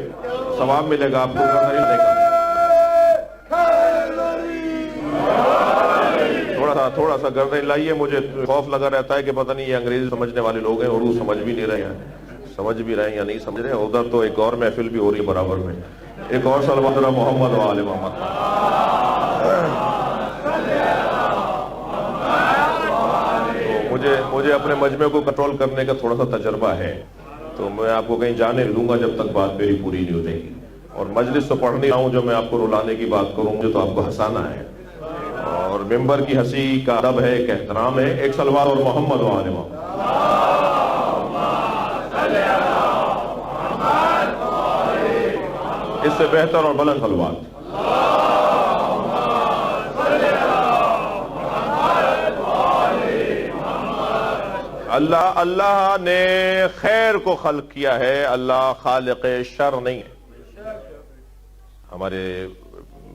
ثواب ملے گا آپ کو. گردن ہلانے کا تھوڑا سا گردن ہلائیے. مجھے خوف لگا رہتا ہے کہ پتہ نہیں یہ انگریزی سمجھنے والے لوگ ہیں، اردو سمجھ بھی نہیں رہے ہیں. سمجھ بھی رہے ہیں یا نہیں سمجھ رہے ہیں. ادھر تو ایک اور محفل بھی ہو رہی ہے برابر میں. ایک اور صلوات محمد و آل محمد. مجھے اپنے مجمع کو کنٹرول کرنے کا تھوڑا سا تجربہ ہے، تو میں آپ کو کہیں جانے لوں گا جب تک بات میری پوری نہیں ہو جائے گی. اور مجلس تو پڑھ نہیں رہا ہوں جو میں آپ کو رلانے کی بات کروں. مجھے تو آپ کو ہنسانا ہے، اور ممبر کی ہنسی کا ادب ہے، ایک احترام ہے. ایک صلوات اور محمد و آل محمد. اس سے بہتر اور بلند صلوات. اللہ نے خیر کو خلق کیا ہے. اللہ خالق شر نہیں ہے. ہمارے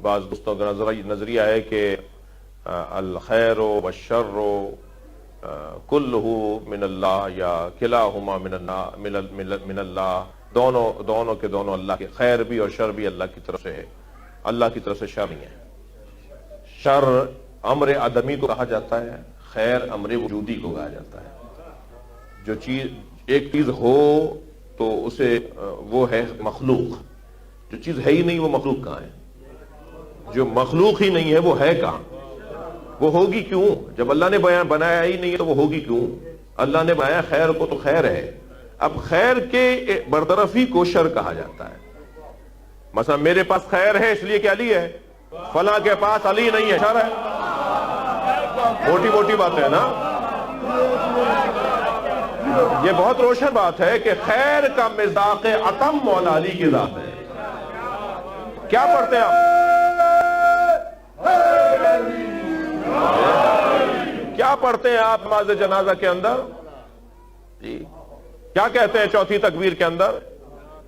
بعض دوستوں کا نظریہ ہے کہ الخیر والشر کلہ من اللہ یا کلاہما من اللہ، دونوں کے دونوں اللہ کے، خیر بھی اور شر بھی اللہ کی طرف سے ہے، اللہ کی طرف سے شر نہیں ہے۔ شر امر عدمی کو کہا جاتا ہے، خیر امر وجودی کو کہا جاتا ہے۔ جو چیز ایک چیز ہو تو اسے وہ ہے مخلوق، جو چیز ہے ہی نہیں وہ مخلوق کہاں ہے؟ جو مخلوق ہی نہیں ہے وہ ہے کہاں؟ وہ ہوگی کیوں؟ جب اللہ نے بنایا ہی نہیں ہے تو وہ ہوگی کیوں؟ اللہ نے بنایا خیر کو تو خیر ہے۔ اب خیر کے برطرفی کو شر کہا جاتا ہے۔ مثلا میرے پاس خیر ہے اس لیے کہ علی ہے، فلاں کے پاس علی نہیں ہے، شر ہے۔ موٹی موٹی بات ہے نا، یہ بہت روشن بات ہے کہ خیر کا مصداق اتم مولا علی کی ذات ہے۔ کیا پڑھتے ہیں آپ؟ کیا پڑھتے ہیں آپ نماز جنازہ کے اندر؟ جی کیا کہتے ہیں چوتھی تکبیر کے اندر؟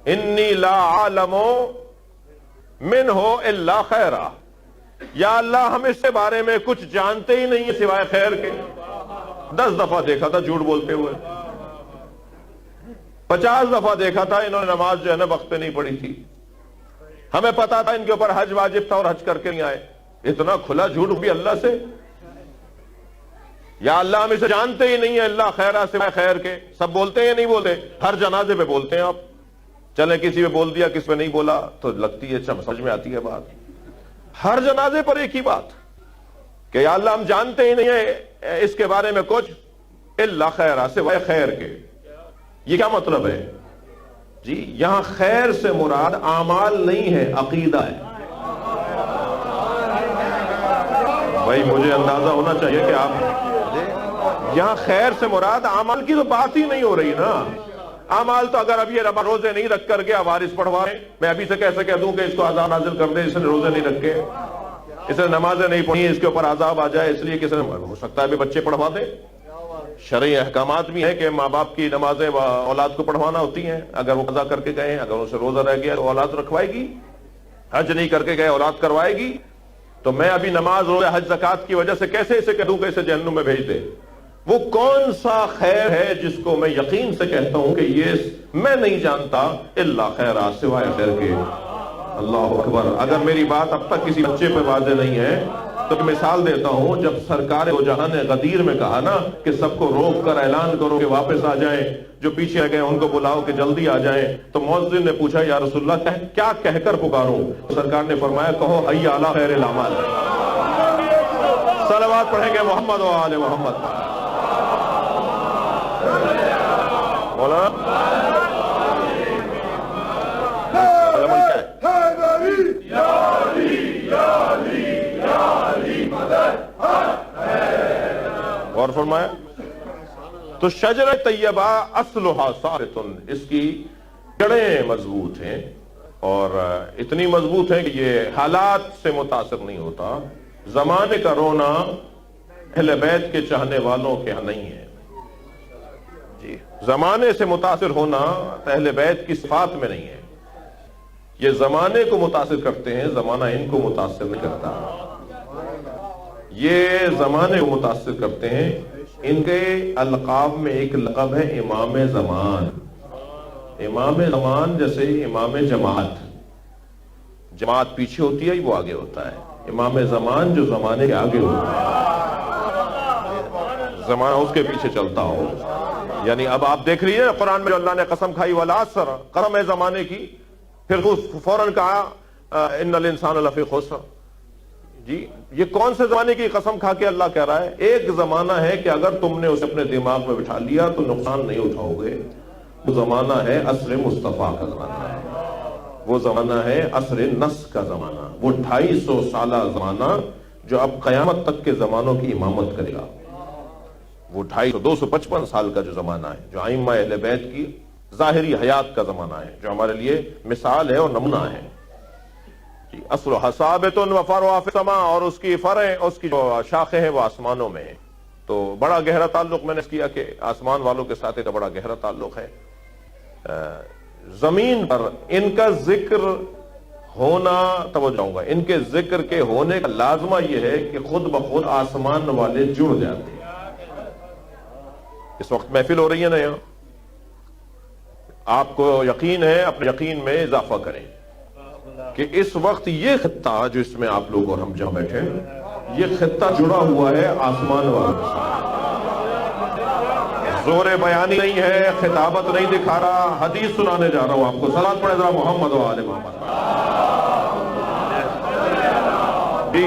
انی لا عالم منہ الا خیرا، یا اللہ ہم اس کے بارے میں کچھ جانتے ہی نہیں ہیں سوائے خیر کے۔ 10 دفعہ دیکھا تھا جھوٹ بولتے ہوئے، 50 دفعہ دیکھا تھا انہوں نے نماز جو ہے نا وقت پہ نہیں پڑھی تھی، ہمیں پتا تھا ان کے اوپر حج واجب تھا اور حج کر کے نہیں آئے۔ اتنا کھلا جھوٹ بھی اللہ سے؟ یا اللہ ہم اسے جانتے ہی نہیں ہیں اللہ خیرہ سوائے خیر کے۔ سب بولتے ہیں یا نہیں بولتے؟ ہر جنازے پہ بولتے ہیں آپ۔ چلیں کسی پہ بول دیا کس پہ نہیں بولا تو لگتی ہے سمجھ میں آتی ہے بات۔ ہر جنازے پر ایک ہی بات کہ یا اللہ ہم جانتے ہی نہیں ہیں اس کے بارے میں کچھ الا خیرہ سوائے خیر کے۔ یہ کیا مطلب ہے جی؟ یہاں خیر سے مراد اعمال نہیں ہے، عقیدہ ہے۔ بھائی مجھے اندازہ ہونا چاہیے کہ آپ یہاں خیر سے مراد اعمال کی تو بات ہی نہیں ہو رہی نا۔ اعمال تو اگر اب یہ روزے نہیں رکھ کر کے وارث پڑھوائے، میں ابھی سے کیسے کہہ دوں کہ اس کو عذاب نازل کر دے، اس نے روزے نہیں رکھے، اس نے نمازیں نہیں پڑھی، اس کے اوپر عذاب آ جائے، اس لیے کسی نے ہو سکتا ہے بھی بچے پڑھوا دے۔ شرعی احکامات بھی ہیں کہ ماں باپ کی نمازیں اولاد کو پڑھوانا ہوتی ہیں، اگر وہ قضا کر کے گئے ہیں، اگر اسے روزہ رہ گیا تو اولاد رکھوائے گی، حج نہیں کر کے گئے اولاد کروائے گی۔ تو میں ابھی نماز روزہ حج زکات کی وجہ سے کیسے اسے کہہ دوں کہ اسے جہنم میں بھیج دے؟ وہ کون سا خیر ہے جس کو میں یقین سے کہتا ہوں کہ یہ میں نہیں جانتا الا خیرہ سوائے خیر کے؟ اللہ اکبر۔ اگر میری بات اب تک کسی بچے پہ واضح نہیں ہے تو مثال دیتا ہوں، جب سرکار دو جہان نے غدیر میں کہا نا کہ سب کو روک کر اعلان کرو کہ واپس آ جائیں، جو پیچھے گئے ان کو بلاؤ کہ جلدی آ جائیں، تو مؤذن نے پوچھا یا رسول اللہ کیا کہہ کر پکاروں؟ سرکار نے فرمایا کہو حی علی خیر الاعمال۔ صلوات پڑھیں گے محمد و آل محمد۔ مولانا اور فرمایا تو شجر طیبہ اصلھا ثابت، اس کی جڑیں مضبوط ہیں اور اتنی مضبوط ہیں کہ یہ حالات سے متاثر نہیں ہوتا۔ زمانے کا رونا اہل بیت کے چاہنے والوں کے ہاں نہیں ہے جی، زمانے سے متاثر ہونا اہل بیت کی صفات میں نہیں ہے۔ یہ زمانے کو متاثر کرتے ہیں، زمانہ ان کو متاثر نہیں کرتا۔ یہ زمانے کو متاثر کرتے ہیں۔ ان کے القاب میں ایک لقب ہے امام زمان۔ امام زمان جیسے امام جماعت، جماعت پیچھے ہوتی ہے وہ آگے ہوتا ہے، امام زمان جو زمانے کے آگے ہوتا ہے، زمانہ اس کے پیچھے چلتا ہو۔ یعنی اب آپ دیکھ رہی ہیں قرآن میں جو اللہ نے قسم کھائی والعصر، قسم ہے زمانے کی، پھر فوراً کہا ان الانسان لفی خسر۔ جی یہ کون سے زمانے کی قسم کھا کے اللہ کہہ رہا ہے؟ ایک زمانہ ہے کہ اگر تم نے اسے اپنے دماغ میں بٹھا لیا تو نقصان نہیں اٹھاؤ گے، وہ زمانہ ہے عصر مصطفیٰ کا زمانہ، وہ زمانہ ہے عصر نص کا زمانہ، وہ 250 سالہ زمانہ جو اب قیامت تک کے زمانوں کی امامت کرے گا۔ وہ 255 سال کا جو زمانہ ہے، جو ائمہ اہل بیت کی ظاہری حیات کا زمانہ ہے، جو ہمارے لیے مثال ہے اور نمونہ ہے۔ اصلھا ثابت و فرعها فی السماء، اور اس کی فرع، اس کی جو شاخیں ہیں وہ آسمانوں میں ہیں۔ تو بڑا گہرا تعلق میں نے کیا کہ آسمان والوں کے ساتھ ایک بڑا گہرا تعلق ہے۔ زمین پر ان کا ذکر ہونا توجہ چاہوں گا، ان کے ذکر کے ہونے کا لازمہ یہ ہے کہ خود بخود آسمان والے جڑ جاتے ہیں۔ اس وقت محفل ہو رہی ہے نا یہاں، آپ کو یقین ہے، اپنے یقین میں اضافہ کریں کہ اس وقت یہ خطہ جو اس میں آپ لوگ اور ہم جہاں بیٹھے ہیں، یہ خطہ جڑا ہوا ہے آسمان والوں کے ساتھ۔ زور بیانی نہیں ہے، خطابت نہیں دکھا رہا، حدیث سنانے جا رہا ہوں آپ کو۔ صلوات پڑھیں ذرا محمد و آل محمد۔ جی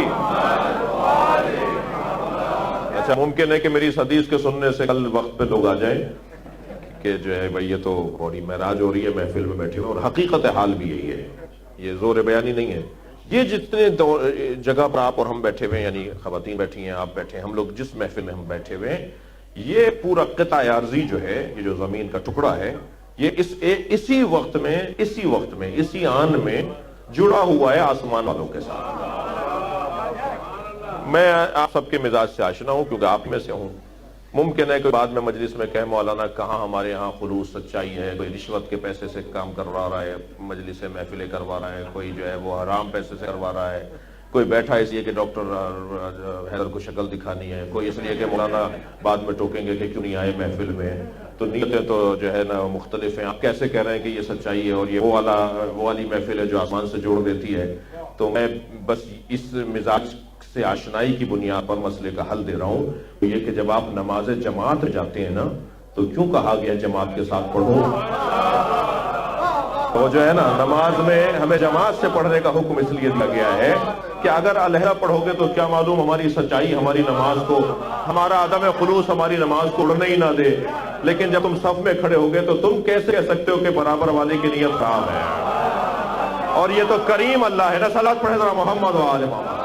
اچھا، ممکن ہے کہ میری اس حدیث کے سننے سے کل وقت پہ لوگ آ جائیں کہ جو ہے بھئی یہ تو بڑی معراج ہو رہی ہے، محفل میں بیٹھے ہوئے، اور حقیقت حال بھی یہی ہے، یہ زور بیانی نہیں ہے۔ یہ جتنے جگہ پر آپ اور ہم بیٹھے ہوئے ہیں، یعنی خواتین بیٹھی ہیں، آپ بیٹھے ہیں، ہم لوگ جس محفل میں ہم بیٹھے ہوئے ہیں، یہ پورا قطع عرضی جو ہے، یہ جو زمین کا ٹکڑا ہے، یہ اسی وقت میں اسی آن میں جڑا ہوا ہے آسمان والوں کے ساتھ۔ میں آپ سب کے مزاج سے آشنا ہوں کیونکہ آپ میں سے ہوں۔ ممکن ہے کہ بعد میں مجلس میں کہے مولانا کہاں ہمارے ہاں خلوص سچائی ہے، کوئی رشوت کے پیسے سے کام کروا رہا ہے، مجلس سے محفلیں کروا رہا ہے، کوئی جو ہے وہ حرام پیسے سے کروا رہا ہے، کوئی بیٹھا اس لیے کہ ڈاکٹر حیدر کو شکل دکھانی ہے، کوئی اس لیے کہ مولانا بعد میں ٹوکیں گے کہ کیوں نہیں آئے محفل میں۔ تو نیتیں تو جو ہے نا مختلف ہیں۔ آپ کیسے کہہ رہے ہیں کہ یہ سچائی ہے اور یہ وہ والی محفل ہے جو آسمان سے جوڑ دیتی ہے؟ تو میں بس اس مزاج سے آشنائی کی بنیاد پر مسئلے کا حل دے رہا ہوں، یہ کہ جب آپ نماز جماعت جاتے ہیں نا، تو کیوں کہا گیا جماعت کے ساتھ پڑھو؟ تو جو ہے نا نماز میں ہمیں جماعت سے پڑھنے کا حکم اس لیے دیا گیا ہے کہ اگر علیحدہ پڑھو گے تو کیا معلوم ہماری سچائی ہماری نماز کو، ہمارا عدم خلوص ہماری نماز کو اڑنے ہی نہ دے۔ لیکن جب تم صف میں کھڑے ہوگے تو تم کیسے کہہ سکتے ہو کہ برابر والے کی نیت خراب ہے؟ اور یہ تو کریم اللہ ہے نا۔ صلوات پڑھیں ذرا محمد و آل محمد۔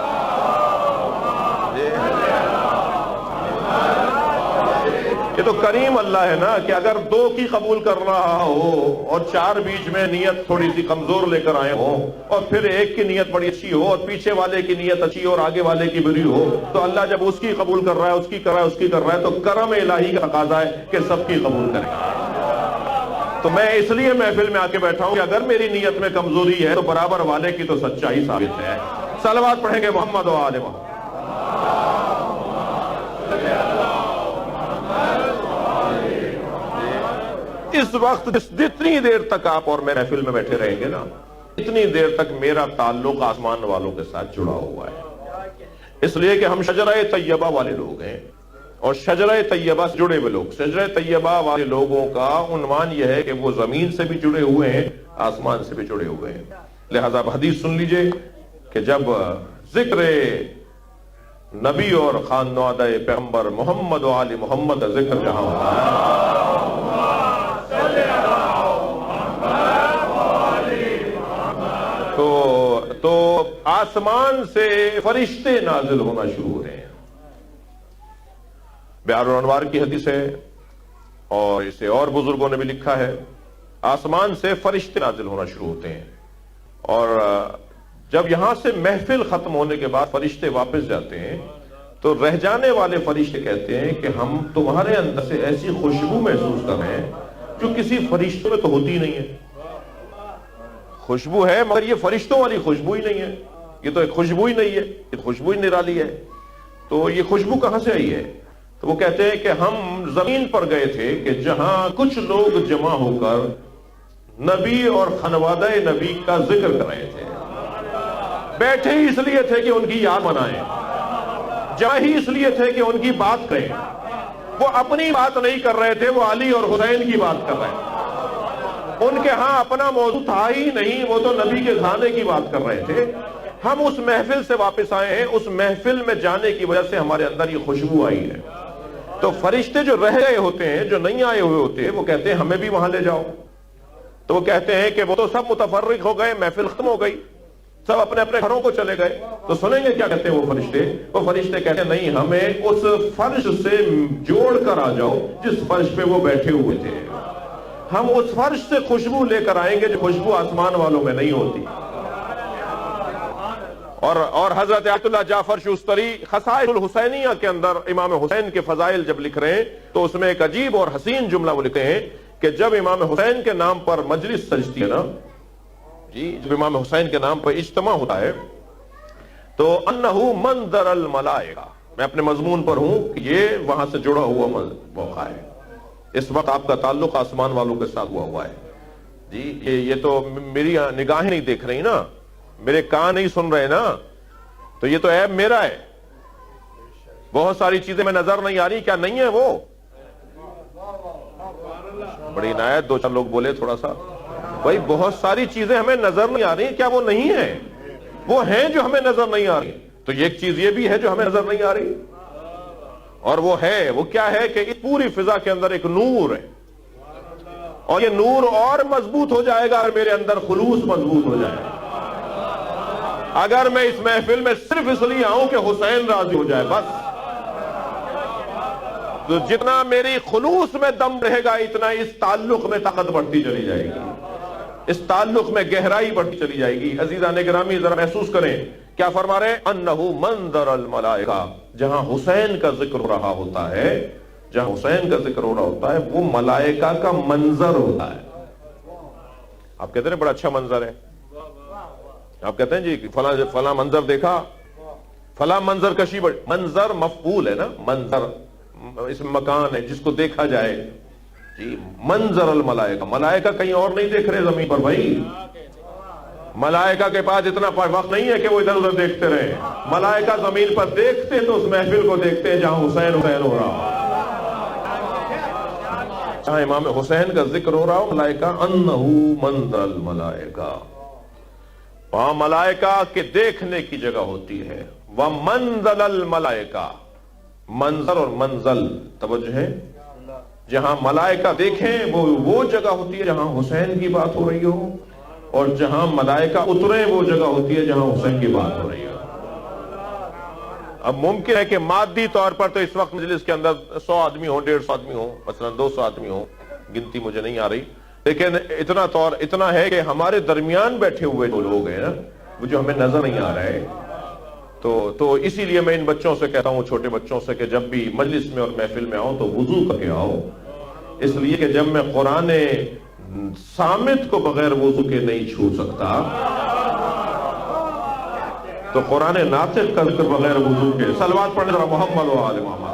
یہ تو کریم اللہ ہے نا کہ اگر دو کی قبول کر رہا ہو اور چار بیچ میں نیت تھوڑی سی کمزور لے کر آئے ہو، اور پھر ایک کی نیت بڑی اچھی ہو اور پیچھے والے کی نیت اچھی اور آگے والے کی بری ہو، تو اللہ جب اس کی قبول کر رہا ہے، اس کی کر رہا ہے، اس کی کر رہا ہے، تو کرم الہی کا تقاضا ہے کہ سب کی قبول کرے۔ تو میں اس لیے محفل میں آ کے بیٹھا ہوں کہ اگر میری نیت میں کمزوری ہے تو برابر والے کی تو سچائی ثابت ہے۔ صلوات پڑھیں گے محمد و آل محمد۔ اس وقت جتنی دیر تک آپ اور میں محفل میں بیٹھے رہیں گے نا، اتنی دیر تک میرا تعلق آسمان والوں کے ساتھ جڑا ہوا ہے، اس لیے کہ ہم شجرہ طیبہ والے لوگ ہیں، اور شجرہ طیبہ سے جڑے ہوئے لوگ۔ شجرہ طیبہ والے لوگوں کا عنوان یہ ہے کہ وہ زمین سے بھی جڑے ہوئے ہیں، آسمان سے بھی جڑے ہوئے ہیں۔ لہذا حدیث سن لیجئے کہ جب ذکر نبی اور خاندان پیغمبر محمد و آل محمد کا ذکر جہاں ہوتا ہے، تو آسمان سے فرشتے نازل ہونا شروع ہوتے ہیں۔ بیار الانوار کی حدیث ہے، اور اسے اور بزرگوں نے بھی لکھا ہے، آسمان سے فرشتے نازل ہونا شروع ہوتے ہیں، اور جب یہاں سے محفل ختم ہونے کے بعد فرشتے واپس جاتے ہیں تو رہ جانے والے فرشتے کہتے ہیں کہ ہم تمہارے اندر سے ایسی خوشبو محسوس کر رہے ہیں جو کسی فرشتوں میں تو ہوتی نہیں ہے۔ خوشبو ہے مگر یہ فرشتوں والی خوشبو ہی نہیں ہے، یہ تو ایک خوشبو ہی نہیں ہے، یہ خوشبو ہی نرالی ہے۔ تو یہ خوشبو کہاں سے آئی ہے؟ تو وہ کہتے ہیں کہ ہم زمین پر گئے تھے کہ جہاں کچھ لوگ جمع ہو کر نبی اور خانوادہ نبی کا ذکر کر رہے تھے، بیٹھے ہی اس لیے تھے کہ ان کی یاد منائیں، جمع ہی اس لیے تھے کہ ان کی بات کریں۔ وہ اپنی بات نہیں کر رہے تھے، وہ علی اور حسین کی بات کر رہے تھے۔ ان کے ہاں اپنا موضوع تھا ہی نہیں، وہ تو نبی کے گھرانے کی بات کر رہے تھے۔ ہم اس محفل سے واپس آئے ہیں، اس محفل میں جانے کی وجہ سے ہمارے اندر یہ خوشبو آئی ہے۔ تو فرشتے جو رہ گئے ہوتے ہیں، جو نہیں آئے ہوئے ہوتے، وہ کہتے ہیں ہمیں بھی وہاں لے جاؤ۔ تو وہ کہتے ہیں کہ وہ تو سب متفرق ہو گئے، محفل ختم ہو گئی، سب اپنے اپنے گھروں کو چلے گئے۔ تو سنیں گے کیا کہتے ہیں وہ فرشتے؟ وہ فرشتے کہتے ہیں نہیں، ہمیں اس فرش سے جوڑ کر آ جاؤ جس فرش پہ وہ بیٹھے ہوئے تھے، ہم اس فرش سے خوشبو لے کر آئیں گے جو خوشبو آسمان والوں میں نہیں ہوتی۔ اور حضرت آیت اللہ جعفر شوستری خصائص الحسینیہ کے اندر امام حسین کے فضائل جب لکھ رہے ہیں تو اس میں ایک عجیب اور حسین جملہ وہ لکھتے ہیں کہ جب امام حسین کے نام پر مجلس سجتی ہے نا، جی جب امام حسین کے نام پر اجتماع ہوتا ہے تو انہو منظر الملائکہ، میں اپنے مضمون پر ہوں کہ یہ وہاں سے جڑا ہوا موقع ہے. اس وقت آپ کا تعلق آسمان والوں کے ساتھ ہوا ہے. جی یہ تو میری نگاہیں نہیں دیکھ رہی نا، میرے کان نہیں سن رہے نا، تو یہ تو عیب میرا ہے. بہت ساری چیزیں میں نظر نہیں آ رہی، کیا نہیں ہے وہ؟ بڑی عنایت، دو چار لوگ بولے تھوڑا سا. بھائی بہت ساری چیزیں ہمیں نظر نہیں آ رہی، کیا وہ نہیں ہیں؟ وہ ہیں جو ہمیں نظر نہیں آ رہی. تو ایک چیز یہ بھی ہے جو ہمیں نظر نہیں آ رہی، اور وہ ہے، وہ کیا ہے کہ اس پوری فضا کے اندر ایک نور ہے، اور یہ نور اور مضبوط ہو جائے گا اگر میرے اندر خلوص مضبوط ہو جائے گا. اگر میں اس محفل میں صرف اس لیے آؤں کہ حسین راضی ہو جائے بس، تو جتنا میری خلوص میں دم رہے گا اتنا اس تعلق میں طاقت بڑھتی چلی جائے گی، اس تعلق میں گہرائی بڑھتی چلی جائے گی. عزیزان گرامی ذرا محسوس کریں کیا فرما رہے ہیں؟ انہو منظر الملائکہ، جہاں حسین کا ذکر ہو رہا ہوتا ہے، جہاں حسین کا ذکر ہو رہا ہوتا ہے وہ ملائکہ کا منظر ہوتا ہے. آپ کہتے ہیں بڑا اچھا منظر ہے، آپ کہتے ہیں جی فلاں منظر دیکھا، فلاں منظر کشی بڑی. منظر مفعول ہے نا، منظر اس مکان ہے جس کو دیکھا جائے. جی منظر الملائکہ، ملائکہ کہیں اور نہیں دیکھ رہے زمین پر. بھائی ملائکہ کے پاس اتنا وقت نہیں ہے کہ وہ ادھر ادھر دیکھتے رہے. ملائکہ زمین پر دیکھتے تو اس محفل کو دیکھتے ہیں جہاں حسین ہو رہا ہو، جہاں امام حسین کا ذکر ہو رہا ہو. ملائکہ انہو منظر الملائکہ، وہاں ملائکہ کے دیکھنے کی جگہ ہوتی ہے. ومنزل الملائکہ، منظر اور منزل توجہ ہے، جہاں ملائکہ دیکھیں وہ جگہ ہوتی ہے جہاں حسین کی بات ہو رہی ہو، اور جہاں ملائکہ اتریں وہ جگہ ہوتی ہے جہاں حسین کی بات ہو رہی ہو. اب ممکن ہے کہ مادی طور پر تو اس وقت مجلس کے اندر 100 آدمی ہوں، 150 آدمی ہوں، مثلا 200 آدمی ہوں، گنتی مجھے نہیں آ رہی، لیکن اتنا ہے کہ ہمارے درمیان بیٹھے ہوئے جو لوگ ہیں نا وہ جو ہمیں نظر نہیں آ رہے. تو اسی لیے میں ان بچوں سے کہتا ہوں، چھوٹے بچوں سے، کہ جب بھی مجلس میں اور محفل میں آؤ تو وضو کر کے آؤ، اس لیے کہ جب میں قرآن صامت کو بغیر وضو کے نہیں چھو سکتا تو قرآن ناطق کر بغیر وضو کے. صلوات پڑھنے ذرا محمد و آل محمد.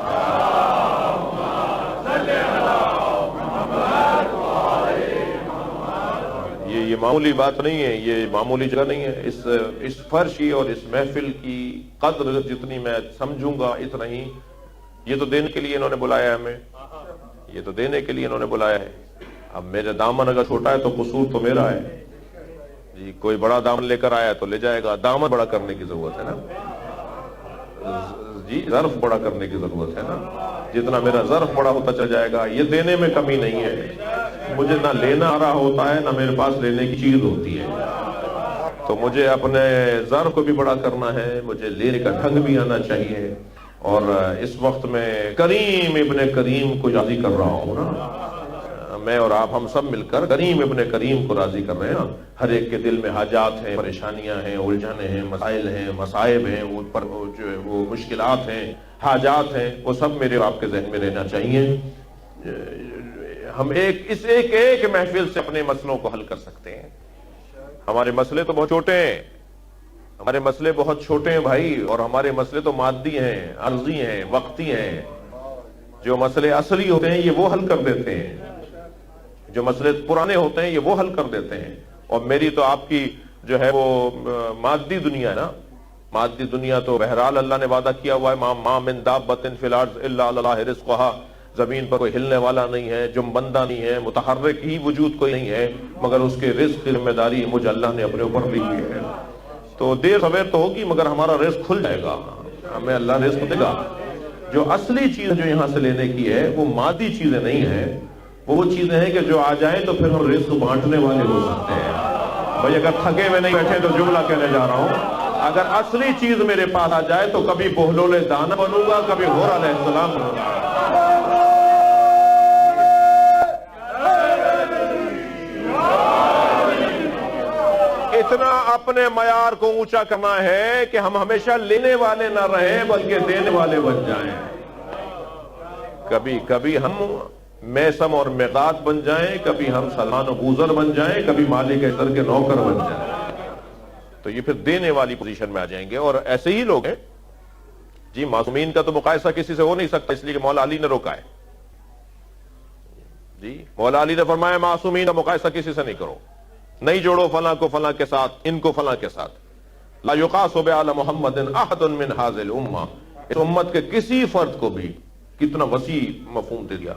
یہ معمولی بات نہیں ہے، یہ معمولی جگہ نہیں ہے. اس فرش کی اور اس محفل کی قدر جتنی میں سمجھوں گا اتنا ہی. یہ تو دینے کے لیے انہوں نے بلایا ہے ہمیں، یہ تو دینے کے لیے انہوں نے بلایا ہے. اب میرے دامن اگر چھوٹا ہے تو قصور تو میرا ہے. جی کوئی بڑا دامن لے کر آیا تو لے جائے گا. دامن بڑا کرنے کی ضرورت ہے نا، جی ظرف بڑا کرنے کی ضرورت ہے نا. جتنا میرا ظرف بڑا ہوتا چل جائے گا. یہ دینے میں کمی نہیں ہے، مجھے نہ لینا آ رہا ہوتا ہے نہ میرے پاس لینے کی چیز ہوتی ہے، تو مجھے اپنے ظرف کو بھی بڑا کرنا ہے، مجھے لینے کا ڈھنگ بھی آنا چاہیے. اور اس وقت میں کریم ابن کریم کو راضی کر رہا ہوں نا، میں اور آپ ہم سب مل کر کریم ابن کریم کو راضی کر رہے ہیں. ہر ایک کے دل میں حاجات ہیں، پریشانیاں ہیں، الجھنیں ہیں، مسائل ہیں، مصائب ہیں، وہ مشکلات ہیں، حاجات ہیں، وہ سب میرے اور آپ کے ذہن میں رہنا چاہیے. ہم ایک محفل سے اپنے مسئلوں کو حل کر سکتے ہیں. ہمارے مسئلے تو بہت چھوٹے ہیں، ہمارے مسئلے بہت چھوٹے ہیں بھائی، اور ہمارے مسئلے تو مادی ہیں، عرضی ہیں، وقتی ہیں. جو مسئلے اصلی ہوتے ہیں یہ وہ حل کر دیتے ہیں، جو مسئلے پرانے ہوتے ہیں یہ وہ حل کر دیتے ہیں. اور میری تو آپ کی جو ہے وہ مادی دنیا ہے نا، مادی دنیا تو بہرحال اللہ نے وعدہ کیا ہوا ہے، ما من دابۃ فی الارض الا علی اللہ رزقها، زمین پر کوئی ہلنے والا نہیں ہے، جنبندہ نہیں ہے، متحرک ہی وجود کوئی نہیں ہے، مگر اس کے رزق کی ذمہ داری مجھے اللہ نے اپنے اوپر لی ہوئی ہے. تو دیر سویر تو ہوگی مگر ہمارا رزق کھل جائے گا، ہمیں اللہ رزق دے گا. جو اصلی چیز جو یہاں سے لینے کی ہے وہ مادی چیزیں نہیں ہیں، وہ چیزیں ہیں کہ جو آ جائیں تو پھر ہم رزق بانٹنے والے ہو سکتے ہیں. بھائی اگر تھکے ہوئے نہیں بیٹھے تو جملہ کہنے جا رہا ہوں، اگر اصلی چیز میرے پاس آ جائے تو کبھی بہلول دانا بنوں گا، کبھی حور علیہ السلام بنوں گا. اتنا اپنے معیار کو اونچا کرنا ہے کہ ہم ہمیشہ لینے والے نہ رہیں بلکہ دینے والے بن جائیں. کبھی ہم میسم اور میقات بن جائیں، کبھی ہم سلمان و بوزر بن جائیں، کبھی مالک اشتر کے نوکر بن جائیں، تو یہ پھر دینے والی پوزیشن میں آ جائیں گے۔ اور ایسے ہی لوگ ہیں جی، معصومین کا تو مقایسہ کسی سے ہو نہیں سکتا، اس لیے کہ مولا علی نے روکا ہے جی، مولا علی نے فرمایا معصومین کا مقایسہ کسی سے نہیں کرو، نہیں جوڑو فلاں کو فلاں کے ساتھ، ان کو فلاں کے ساتھ۔ لا یقاس بعلی محمد احد من هذه الامہ، اس امت کے کسی فرد کو بھی، کتنا وسیع مفہوم دے دیا۔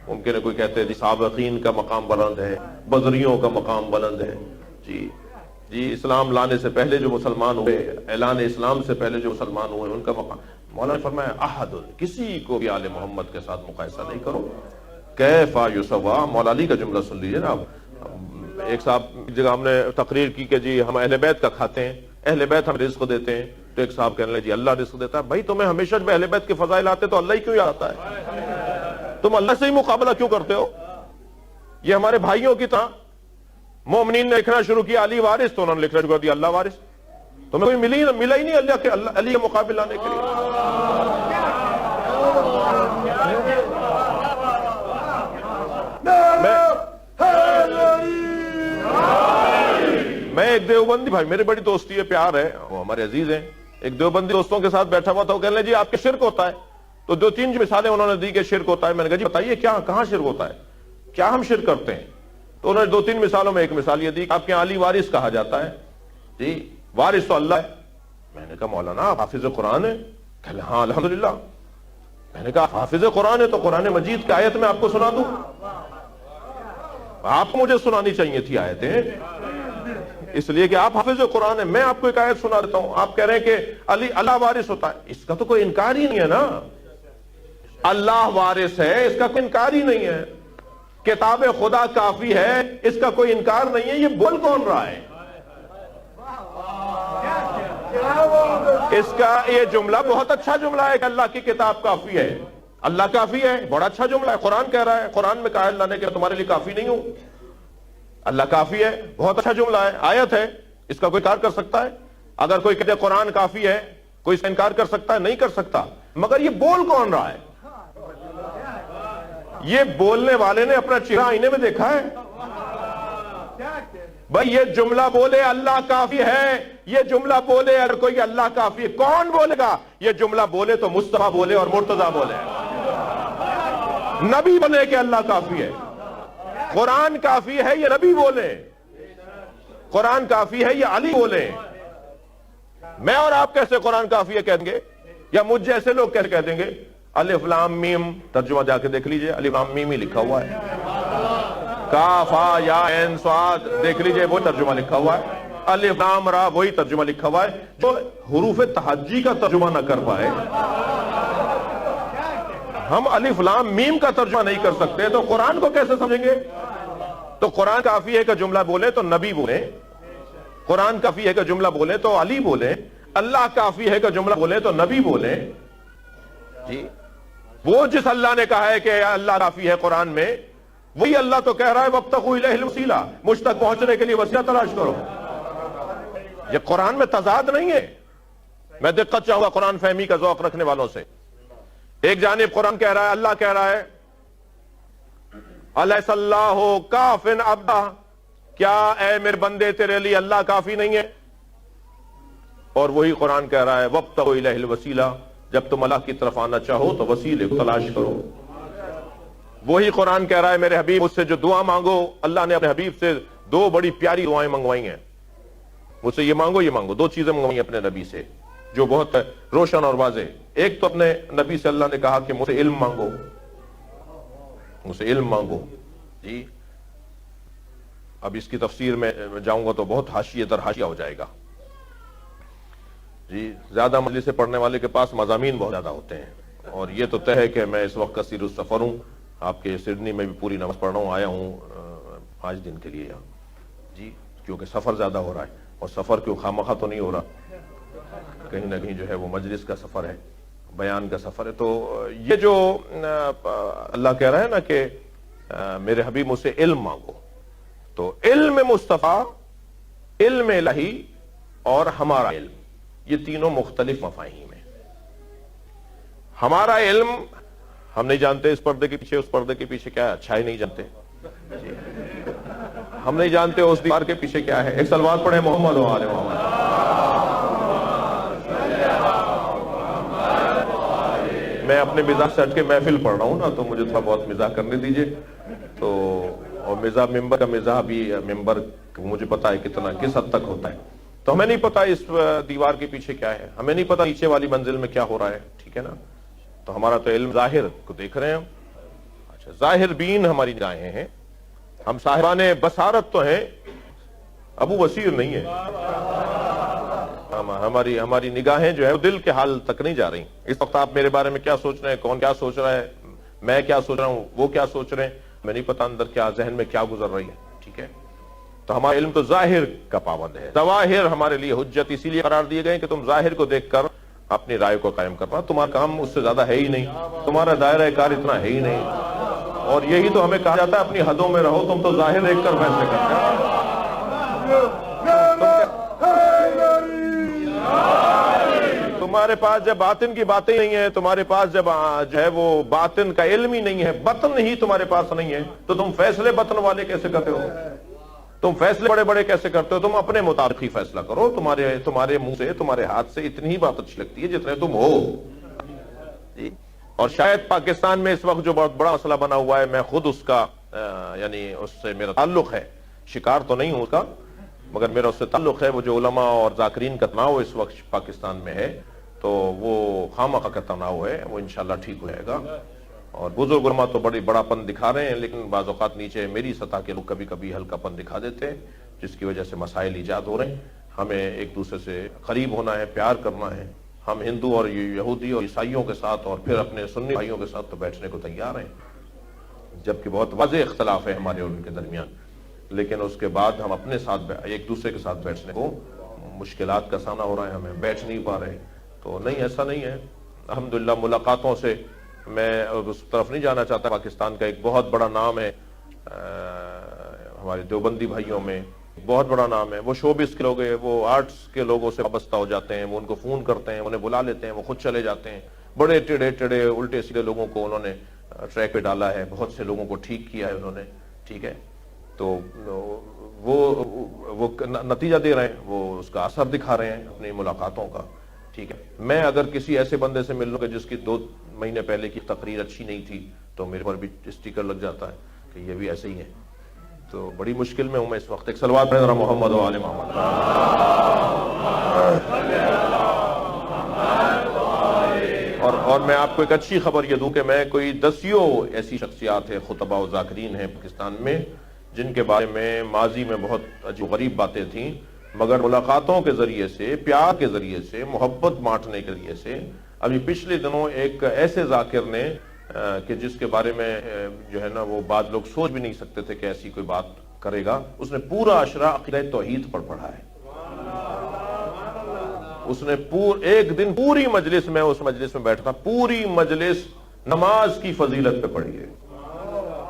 ممکن ہے کوئی کہتے ہیں جی سابقین کا مقام بلند ہے، بدریوں کا مقام بلند ہے، جی اسلام لانے سے پہلے جو مسلمان ہوئے، اعلان اسلام سے پہلے جو مسلمان ہوئے، ان کا مقام۔ مولانا نے فرمایا احد، کسی کو بھی آل محمد کے ساتھ مقایسہ نہیں کرو۔ کیف یسوا، مولا علی کا جملہ سن لیجیے نا۔ ایک صاحب جگہ ہم نے تقریر کی کہ جی ہم اہل بیت کا کھاتے ہیں، اہل بیت ہم رزق دیتے ہیں، تو ایک صاحب کہنے لگے جی اللہ رزق دیتا ہے۔ بھائی تمہیں ہمیشہ جب اہل بیت کے فضائل آتے تو اللہ ہی کیوں آتا ہے؟ تم اللہ سے ہی مقابلہ کیوں کرتے ہو؟ یہ ہمارے بھائیوں کی طرح مومنین نے لکھنا شروع کیا علی وارث، تو انہوں نے لکھنا شروع کر دیا اللہ وارث۔ تمہیں کوئی ملا ہی نہیں اللہ کے علی کے مقابل لانے کے لیے۔ میں ایک دیوبندی بھائی، میری بڑی دوستی ہے، پیار ہے، وہ ہمارے عزیز ہیں، ایک دیوبندی دوستوں کے ساتھ بیٹھا ہوا تھا، وہ کہنے لگے جی آپ کے شرک ہوتا ہے، تو دو تین مثالیں انہوں نے دی کہ شرک ہوتا ہے۔ میں نے کہا جی بتائیے کہاں شرک ہوتا ہے، کیا ہم شرک کرتے ہیں؟ تو انہوں نے دو تین مثالوں میں ایک مثال یہ دی کہ آپ کے یہاں علی وارث کہا جاتا ہے، جی وارث تو اللہ ہے۔ میں نے کہا مولانا آپ حافظ قرآن ہے؟ کہ ہاں الحمدللہ۔ میں نے کہا حافظ قرآن ہے تو قرآن مجید کی آیت میں آپ کو سنا دوں؟ آپ کو مجھے سنانی چاہیے تھی آیتیں، اس لیے کہ آپ حافظ قرآن ہیں۔ میں آپ کو ایک آیت سنا دیتا ہوں، آپ کہہ رہے ہیں کہ علی اللہ وارث ہوتا ہے، اس کا تو کوئی انکار ہی نہیں ہے نا۔ اللہ وارث ہے، اس کا کوئی انکار ہی نہیں ہے۔ کتاب خدا کافی ہے، اس کا کوئی انکار نہیں ہے۔ یہ بول کون رہا ہے؟ اس کا یہ جملہ بہت اچھا جملہ ہے کہ اللہ کی کتاب کافی ہے، اللہ کافی ہے، بڑا اچھا جملہ ہے۔ قرآن کہہ رہا ہے، قرآن میں کہا اللہ نے کہ تمہارے لیے کافی نہیں ہوں، اللہ کافی ہے، بہت اچھا جملہ ہے، آیت ہے، اس کا کوئی انکار کر سکتا ہے؟ اگر کوئی کہتے قرآن کافی ہے، کوئی اس کا انکار کر سکتا ہے؟ نہیں کر سکتا۔ مگر یہ بول کون رہا ہے؟ یہ بولنے والے نے اپنا چہرہ آئینے میں دیکھا ہے؟ بھائی یہ جملہ بولے اللہ کافی ہے، یہ جملہ بولے اگر کوئی اللہ کافی ہے، کون بولے گا؟ یہ جملہ بولے تو مصطفیٰ بولے اور مرتضیٰ بولے، نبی بولے کہ اللہ کافی ہے۔ قرآن کافی ہے یہ نبی بولے، قرآن کافی ہے یہ علی بولے۔ میں اور آپ کیسے قرآن کافی ہے کہیں گے؟ یا مجھ جیسے لوگ کیسے کہہ دیں گے؟ الف لام میم ترجمہ جا کے دیکھ لیجئے، الف لام میم ہی لکھا ہوا ہے، کاف ہا یا عین صاد دیکھ لیجئے وہ ترجمہ لکھا ہوا ہے، الف لام را وہی ترجمہ لکھا ہوا ہے۔ جو حروف تہجی کا ترجمہ نہ کر پائے، ہم الف لام میم کا ترجمہ نہیں کر سکتے تو قرآن کو کیسے سمجھیں گے؟ تو قرآن کافی ہے کہ جملہ بولے تو نبی بولے، قرآن کافی ہے کہ جملہ بولے تو علی بولے، اللہ کافی ہے کہ جملہ بولے تو نبی بولے۔ جی وہ جس اللہ نے کہا ہے کہ اللہ کافی ہے قرآن میں، وہی اللہ تو کہہ رہا ہے وابتغوا الیہ الوسیلہ، مجھ تک پہنچنے کے لیے وسیلہ تلاش کرو۔ یہ قرآن میں تضاد نہیں ہے۔ میں دقت چاہوں گا قرآن فہمی کا ذوق رکھنے والوں سے۔ ایک جانب قرآن کہہ رہا ہے، اللہ کہہ رہا ہے الیس اللہ کافٍ عبدہ، کیا اے میرے بندے تیرے لیے اللہ کافی نہیں ہے؟ اور وہی قرآن کہہ رہا ہے وابتغوا الیہ الوسیلہ، جب تم اللہ کی طرف آنا چاہو تو وسیلے کو تلاش کرو۔ وہی قرآن کہہ رہا ہے میرے حبیب مجھ سے جو دعا مانگو، اللہ نے اپنے حبیب سے دو بڑی پیاری دعائیں منگوائی ہیں، مجھ سے یہ مانگو، دو چیزیں منگوائی ہیں اپنے نبی سے جو بہت روشن اور واضح۔ ایک تو اپنے نبی سے اللہ نے کہا کہ مجھ سے علم مانگو، مجھ سے علم مانگو۔ جی اب اس کی تفسیر میں جاؤں گا تو بہت حاشیہ در حاشیہ ہو جائے گا۔ جی زیادہ مجلس سے پڑھنے والے کے پاس مضامین بہت زیادہ ہوتے ہیں، اور یہ تو طے ہے کہ میں اس وقت کثیر السفر ہوں، آپ کے سڈنی میں بھی پوری نماز پڑھ رہا ہوں، آیا ہوں 5 دن کے لیے یہاں، جی کیونکہ سفر زیادہ ہو رہا ہے، اور سفر کیوں خامخواہ تو نہیں ہو رہا، کہیں نہ کہیں جو ہے وہ مجلس کا سفر ہے، بیان کا سفر ہے۔ تو یہ جو اللہ کہہ رہا ہے نا کہ میرے حبیب مجھ سے علم مانگو، تو علم مصطفیٰ، علم الہی اور ہمارا علم، یہ تینوں مختلف مفاہیم ہیں۔ ہمارا علم ہم نہیں جانتے اس پردے کے پیچھے اس پردے کے پیچھے کیا ہے، اچھائی نہیں جانتے، ہم نہیں جانتے اس دیوار کے پیچھے کیا ہے۔ ایک صلوات پڑھیں محمد و آل محمد۔ میں اپنے مزاح سے ہٹ کے محفل پڑھ رہا ہوں نا، تو مجھے تھوڑا بہت مزاح کرنے دیجئے۔ تو اور مزاح ممبر کا مزاح بھی، ممبر مجھے پتا ہے کس حد تک ہوتا ہے، تو ہمیں نہیں پتا اس دیوار کے پیچھے کیا ہے، ہمیں نہیں پتا نیچے والی منزل میں کیا ہو رہا ہے، ٹھیک ہے نا۔ تو ہمارا تو علم ظاہر کو دیکھ رہے ہیں ہم، اچھا ظاہر بین ہماری نگاہیں ہیں، ہم صاحبان بصارت تو ہیں، ابو بصیر نہیں ہے، ہماری نگاہیں جو ہے دل کے حال تک نہیں جا رہی۔ اس وقت آپ میرے بارے میں کیا سوچ رہے ہیں، کون کیا سوچ رہا ہے، میں کیا سوچ رہا ہوں، وہ کیا سوچ رہے ہیں، میں نہیں پتا اندر کیا ذہن میں کیا گزر رہی ہے، ٹھیک ہے۔ تو ہمارا علم تو ظاہر کا پابند ہے، ظواہر ہمارے لیے حجت اسی لیے قرار دیے گئے کہ تم ظاہر کو دیکھ کر اپنی رائے کو قائم کرنا، تمہارا کام اس سے زیادہ ہے ہی نہیں، تمہارا دائرہ کار اتنا ہے ہی نہیں، اور یہی تو ہمیں کہا جاتا ہے اپنی حدوں میں رہو، تم تو ظاہر دیکھ کر فیصلے کرتے ہو۔ تمہارے پاس جب باطن کی باتیں نہیں ہیں، تمہارے پاس جب جو ہے وہ باطن کا علم ہی نہیں ہے، بطن ہی تمہارے پاس نہیں ہے، تو تم فیصلے بطن والے کیسے کرتے ہو؟ تم فیصلے بڑے بڑے کیسے کرتے ہو؟ تم اپنے مطابق ہی فیصلہ کرو، تمہارے منہ سے تمہارے ہاتھ سے اتنی ہی بات اچھی لگتی ہے جتنے تم ہو جی۔ اور شاید پاکستان میں اس وقت جو بہت بڑا مسئلہ بنا ہوا ہے، میں خود اس کا یعنی اس سے میرا تعلق ہے، شکار تو نہیں ہوں اس کا، مگر میرا اس سے تعلق ہے، وہ جو علماء اور ذاکرین کا تناؤ اس وقت پاکستان میں ہے، تو وہ خامخواہ کا تناؤ ہے، وہ انشاءاللہ ٹھیک ہو جائے گا۔ اور بزرگ علماء تو بڑا پن دکھا رہے ہیں، لیکن بعض اوقات نیچے میری سطح کے لوگ کبھی کبھی ہلکا پن دکھا دیتے ہیں، جس کی وجہ سے مسائل ایجاد ہو رہے ہیں۔ ہمیں ایک دوسرے سے قریب ہونا ہے، پیار کرنا ہے، ہم ہندو اور یہودی اور عیسائیوں کے ساتھ اور پھر اپنے سنی بھائیوں کے ساتھ تو بیٹھنے کو تیار ہیں، جبکہ بہت واضح اختلاف ہے ہمارے اور ان کے درمیان، لیکن اس کے بعد ہم اپنے ساتھ ایک دوسرے کے ساتھ بیٹھنے کو مشکلات کا سامنا ہو رہا ہے، ہمیں بیٹھ نہیں پا رہے۔ تو نہیں، ایسا نہیں ہے، الحمدللہ ملاقاتوں سے میں اس طرف نہیں جانا چاہتا۔ پاکستان کا ایک بہت بڑا نام ہے ہمارے دیوبندی بھائیوں میں، بہت بڑا نام ہے، وہ شوبز کے لوگ ہیں، وہ آرٹس کے لوگوں سے وابستہ ہو جاتے ہیں، وہ ان کو فون کرتے ہیں، انہیں بلا لیتے ہیں، وہ خود چلے جاتے ہیں، بڑے ٹیڑھے الٹے سیدھے لوگوں کو انہوں نے ٹریک پہ ڈالا ہے، بہت سے لوگوں کو ٹھیک کیا ہے انہوں نے، ٹھیک ہے۔ تو وہ نتیجہ دے رہے ہیں، وہ اس کا اثر دکھا رہے ہیں اپنی ملاقاتوں کا، ٹھیک ہے۔ میں اگر کسی ایسے بندے سے مل لوں کہ جس کی 2 مہینے پہلے کی تقریر اچھی نہیں تھی، تو میرے پر بھی اسٹیکر لگ جاتا ہے کہ یہ بھی ایسے ہی ہے، تو بڑی مشکل میں ہوں میں اس وقت۔ ایک صلوات پڑھیں ذرا محمد و آل محمد۔ اور میں آپ کو ایک اچھی خبر یہ دوں کہ میں کوئی 10 ایسی شخصیات ہیں، خطباء و ذاکرین ہیں پاکستان میں، جن کے بارے میں ماضی میں بہت عجیب غریب باتیں تھیں، مگر ملاقاتوں کے ذریعے سے، پیار کے ذریعے سے، محبت بانٹنے کے ذریعے سے، ابھی پچھلے دنوں ایک ایسے ذاکر نے کہ جس کے بارے میں جو ہے نا وہ بعض لوگ سوچ بھی نہیں سکتے تھے کہ ایسی کوئی بات کرے گا، اس نے پورا عشرہ عقیدہ توحید پر پڑھا ہے۔ اس نے ایک دن پوری مجلس میں، اس مجلس میں بیٹھا، پوری مجلس نماز کی فضیلت پہ پڑھی ہے۔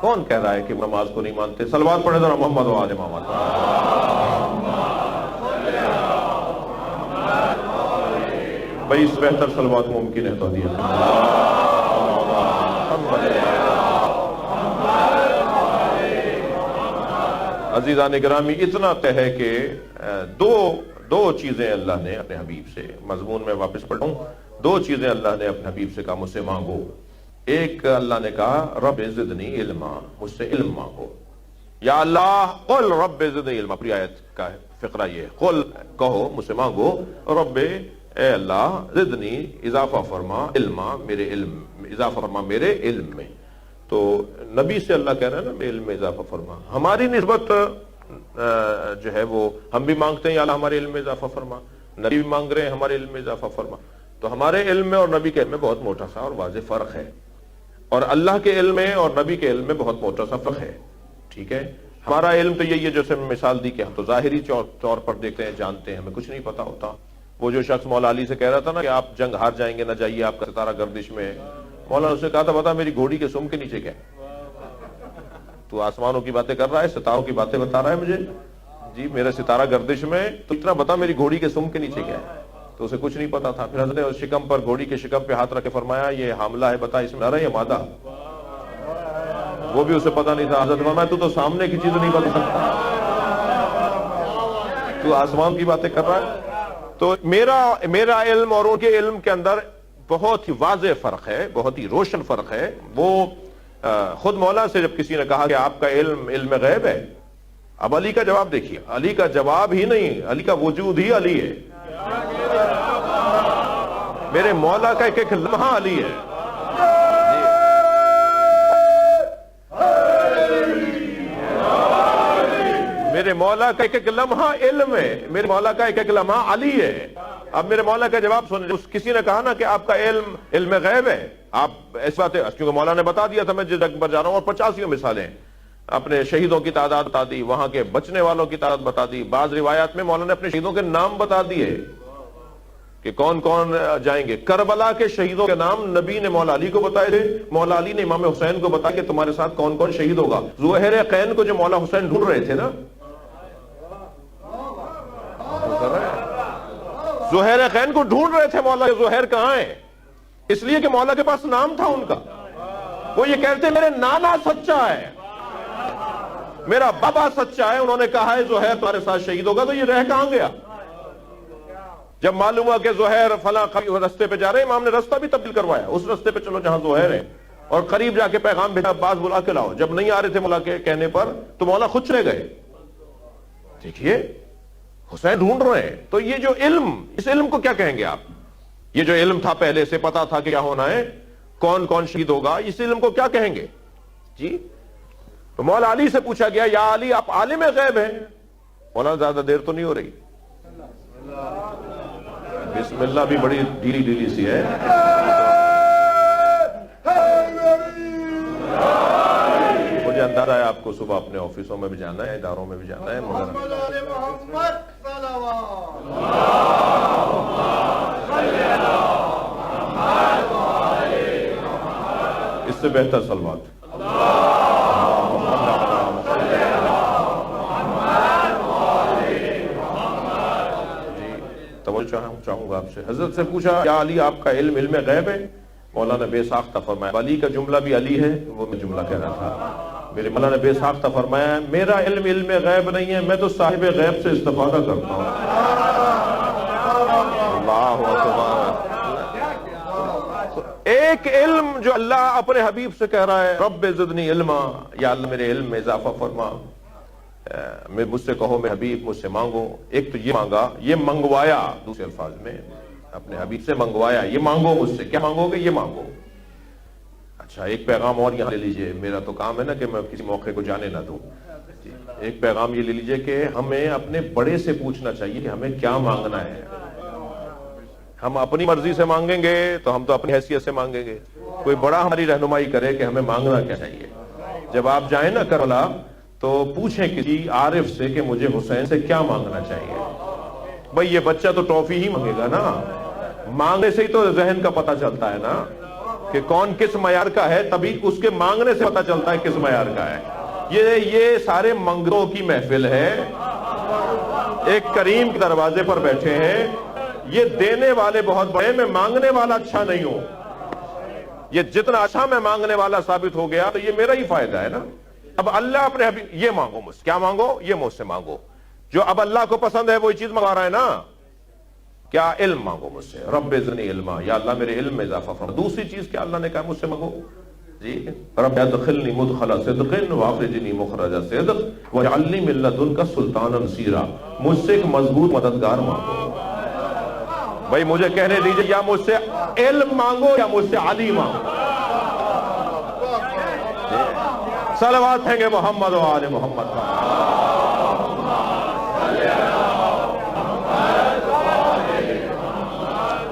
کون کہہ رہا ہے کہ نماز کو نہیں مانتے؟ صلوات پڑھیں ذرا محمد و آل محمد۔ بھائی اس بہتر صلوات ممکن ہے تو دیا۔ عزیزان گرامی، اتنا طے ہے کہ دو چیزیں اللہ نے اپنے حبیب سے، مضمون میں واپس پڑھوں، 2 چیزیں اللہ نے اپنے حبیب سے کہا مجھ سے مانگو۔ ایک اللہ نے کہا رب زدنی علما، مجھ سے علم مانگو۔ یا اللہ قل رب زدنی علما، پوری آیت کا فقرہ یہ ہے، قل کہو مجھ سے مانگو، رب اے اللہ زدنی اضافہ فرما، علما میرے علم، اضافہ فرما میرے علم میں۔ تو نبی سے اللہ کہہ رہا ہے نا میرے علم میں اضافہ فرما۔ ہماری نسبت جو ہے وہ ہم بھی مانگتے ہیں یا اللہ ہمارے علم میں اضافہ فرما، نبی بھی مانگ رہے ہیں ہمارے علم میں اضافہ فرما۔ تو ہمارے علم میں اور نبی کے علم میں بہت موٹا سا اور واضح فرق ہے، اور اللہ کے علم میں اور نبی کے علم میں بہت موٹا سا فرق ہے، ٹھیک ہے۔ ہمارا علم تو یہی ہے، جیسے میں مثال دی کہ ہم تو ظاہری طور پر دیکھتے ہیں، جانتے ہیں، ہمیں کچھ نہیں پتا ہوتا۔ وہ جو شخص مولا علی سے کہہ رہا تھا نا کہ آپ جنگ ہار جائیں گے، نہ جائیے، آپ کا ستارہ گردش میں، مولا نے اسے کہا تھا بتا میری گھوڑی کے سم کے نیچے کیا ہے؟ تو آسمانوں کی باتیں کر رہا ہے، ستاروں کی باتیں بتا رہا ہے مجھے، جی میرے ستارہ گردش میں، تو اتنا بتا میری گھوڑی کے سم کے نیچے کیا ہے؟ تو تو اسے کچھ نہیں پتا تھا. پھر حضرت نے اس شکم پر، گھوڑی کے شکم پہ ہاتھ رکھ کے فرمایا یہ حاملہ ہے، بتا اس میں نر ہے یا مادہ؟ وہ بھی اسے پتا نہیں تھا. حضرت نے فرمایا تو سامنے کی چیز نہیں بتا سکتا، تو آسمان کی باتیں کر رہا ہے. تو میرا علم اور ان کے علم کے اندر بہت ہی واضح فرق ہے، بہت ہی روشن فرق ہے. وہ خود مولا سے جب کسی نے کہا کہ آپ کا علم علم غیب ہے، اب علی کا جواب دیکھیے. علی کا جواب ہی نہیں، علی کا وجود ہی علی ہے. میرے مولا کا ایک ایک لمحہ علی ہے. میرے مولا کا ایک ایک لمحہ علم ہے، میرے مولا کا ایک ایک لمحہ علی ہے. اب میرے مولا کا جواب سنیں. کسی نے کہا نا کہ آپ کا علم علم غیب ہے، آپ ایسی بات ہے کیونکہ مولا نے بتا دیا تھا میں جس جگہ پر جا رہا ہوں، اور 85 مثالیں اپنے شہیدوں کی تعداد بتا دی، وہاں کے بچنے والوں کی تعداد بتا دی. بعض روایات میں مولا نے اپنے شہیدوں کے نام بتا دیے کہ کون کون جائیں گے. کربلا کے شہیدوں کے نام نبی نے مولا علی کو بتائے تھے، مولا علی نے امام حسین کو بتایا کہ تمہارے ساتھ کون کون شہید ہوگا. ظہیر قین کو جو مولا حسین ڈھونڈ رہے تھے نا، ظہیر قین کو ڈھونڈ رہے تھے مولا کہ ظہیر کہاں ہے، اس لیے کہ مولا کے پاس نام تھا ان کا. وہ یہ کہتے میرے نانا سچا ہے، میرا بابا سچا ہے. انہوں نے کہا ہے ظہیر تمہارے ساتھ شہید ہوگا، تو یہ رہ کہاں گیا؟ جب معلوم ہوا کہ ظہیر فلاں رستے پہ جا رہے ہیں، امام نے رستہ بھی تبدیل کروایا، اس رستے پہ چلو جہاں ظہیر ہے، اور قریب جا کے پیغام بھیجا عباس بلا کے لاؤ. جب نہیں آ رہے تھے مولا کے کہنے پر تو مولا خود چلے گئے. دیکھیے حسین ڈھونڈ رہے ہیں. تو یہ جو علم، اس علم کو کیا کہیں گے آپ؟ یہ جو علم تھا پہلے سے پتا تھا کہ کیا ہونا ہے، کون کون شہید ہوگا، اس علم کو کیا کہیں گے جی؟ تو مولا علی سے پوچھا گیا یا علی آپ عالم غیب ہیں. مولانا زیادہ دیر تو نہیں ہو رہی، بسم اللہ بھی بڑی ڈھیلی ڈھیلی سی ہے. مجھے اندازہ ہے آپ کو صبح اپنے آفسوں میں بھی جانا ہے، اداروں میں بھی جانا ہے، مگر اس سے بہتر صلوات. چاہوں گا آپ سے. حضرت سے پوچھا یا علی آپ کا علم علم غیب ہے؟ مولانا بے ساختہ فرمایا. علی کا جملہ بھی علی ہے، وہ میں جملہ کہہ رہا تھا. میرے مولانا بے ساختہ فرمایا میرا علم علم غیب نہیں ہے، میں تو صاحب غیب سے استفادہ کرتا ہوں. اللہ اکبر. ایک علم جو اللہ اپنے حبیب سے کہہ رہا ہے رب زدنی علما، یا اللہ میرے علم میں اضافہ فرما. میں مجھ سے کہو میں حبیب مجھ سے مانگو. ایک تو یہ مانگا، یہ منگوایا، دوسرے الفاظ میں اپنے حبیب سے منگوایا. یہ مانگو مجھ سے، کیا مانگو گے؟ یہ مانگو. اچھا ایک پیغام اور یہاں لے لیجئے، میرا تو کام ہے نا کہ میں کسی موقع کو جانے نہ دوں. ایک پیغام یہ لے لیجئے کہ ہمیں اپنے بڑے سے پوچھنا چاہیے کہ ہمیں کیا مانگنا ہے. ہم اپنی مرضی سے مانگیں گے تو ہم تو اپنی حیثیت سے مانگیں گے. کوئی بڑا ہماری رہنمائی کرے کہ ہمیں مانگنا کیا چاہیے. جب آپ جائیں نا کربلا تو پوچھیں کسی عارف سے کہ مجھے حسین سے کیا مانگنا چاہیے. بھئی یہ بچہ تو ٹرافی ہی مانگے گا نا، مانگنے سے ہی تو ذہن کا پتہ چلتا ہے نا کہ کون کس معیار کا ہے، تبھی اس کے مانگنے سے پتہ چلتا ہے کس معیار کا ہے. یہ سارے منگروں کی محفل ہے. ایک کریم کے دروازے پر بیٹھے ہیں، یہ دینے والے بہت بڑے، میں مانگنے والا اچھا نہیں ہوں. یہ جتنا اچھا میں مانگنے والا ثابت ہو گیا تو یہ میرا ہی فائدہ ہے نا. اب اللہ اپنے حبیب یہ مانگو مجھ سے، کیا مانگو؟ یہ مجھ سے مانگو. جو اب اللہ کو پسند ہے وہی چیز منگوا رہا ہے نا. کیا؟ علم مانگو مجھ سے. رب زدنی علما، یا اللہ میرے علم میں اضافہ فرما. دوسری چیز کیا اللہ نے کہا مجھ سے مانگو جی؟ رب ادخلنی مدخل صدق واخرجنی مخرج صدق واجعلنی من لدنک سلطانا نصیرا. مجھ سے ایک مضبوط مددگار مانگو. بھائی مجھے کہنے دیجئے یا مجھ سے علم مانگو یا مجھ سے علی مانگو. صلوات ہیں گے محمد و آل محمد.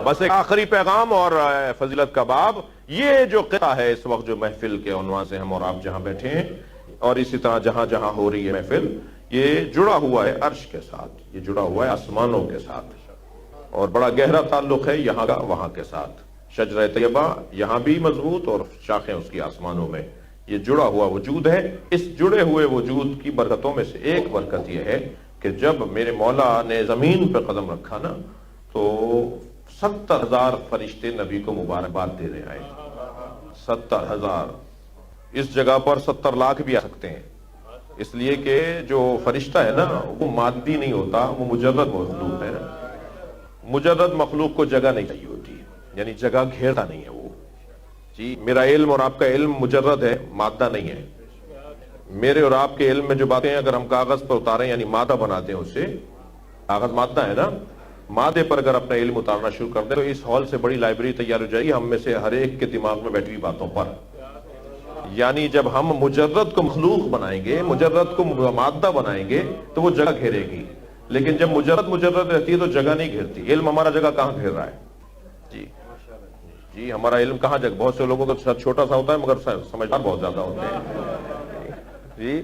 بس ایک آخری پیغام اور فضیلت کا باب. یہ جو قطعہ ہے اس وقت جو محفل کے عنوان سے ہم اور آپ جہاں بیٹھے ہیں، اور اسی طرح جہاں جہاں ہو رہی ہے محفل، یہ جڑا ہوا ہے عرش کے ساتھ، یہ جڑا ہوا ہے آسمانوں کے ساتھ، اور بڑا گہرا تعلق ہے یہاں کا وہاں کے ساتھ. شجرہ طیبہ یہاں بھی مضبوط اور شاخیں اس کی آسمانوں میں. یہ جڑا ہوا وجود ہے. اس جڑے ہوئے وجود کی برکتوں میں سے ایک برکت یہ ہے کہ جب میرے مولا نے زمین پہ قدم رکھا نا تو 70,000 فرشتے نبی کو مبارکباد دینے آئے. 70,000. اس جگہ پر 70 لاکھ بھی آ سکتے ہیں، اس لیے کہ جو فرشتہ ہے نا وہ مادی نہیں ہوتا، وہ مجرد مخلوق ہے نا. مجرد مخلوق کو جگہ نہیں چاہیے ہوتی، یعنی جگہ گھیرتا نہیں ہے وہ. جی میرا علم اور آپ کا علم مجرد ہے، مادہ نہیں ہے. میرے اور آپ کے علم میں جو باتیں اگر ہم کاغذ پر اتاریں یعنی مادہ بناتے ہیں، اس سے کاغذ مادہ ہے نا، مادے پر اگر اپنا علم اتارنا شروع کر دیں تو اس ہال سے بڑی لائبریری تیار ہو جائے گی ہم میں سے ہر ایک کے دماغ میں بیٹھی ہوئی باتوں پر. یعنی جب ہم مجرد کو مخلوق بنائیں گے، مجرد کو مادہ بنائیں گے تو وہ جگہ گھیرے گی، لیکن جب مجرد رہتی ہے تو جگہ نہیں گھیرتی. علم ہمارا جگہ کہاں گھیر رہا ہے؟ جی ہمارا علم کہاں جگہ، بہت سے لوگوں کا سر چھوٹا سا ہوتا ہے مگر سمجھدار بہت زیادہ ہوتے ہیں. جی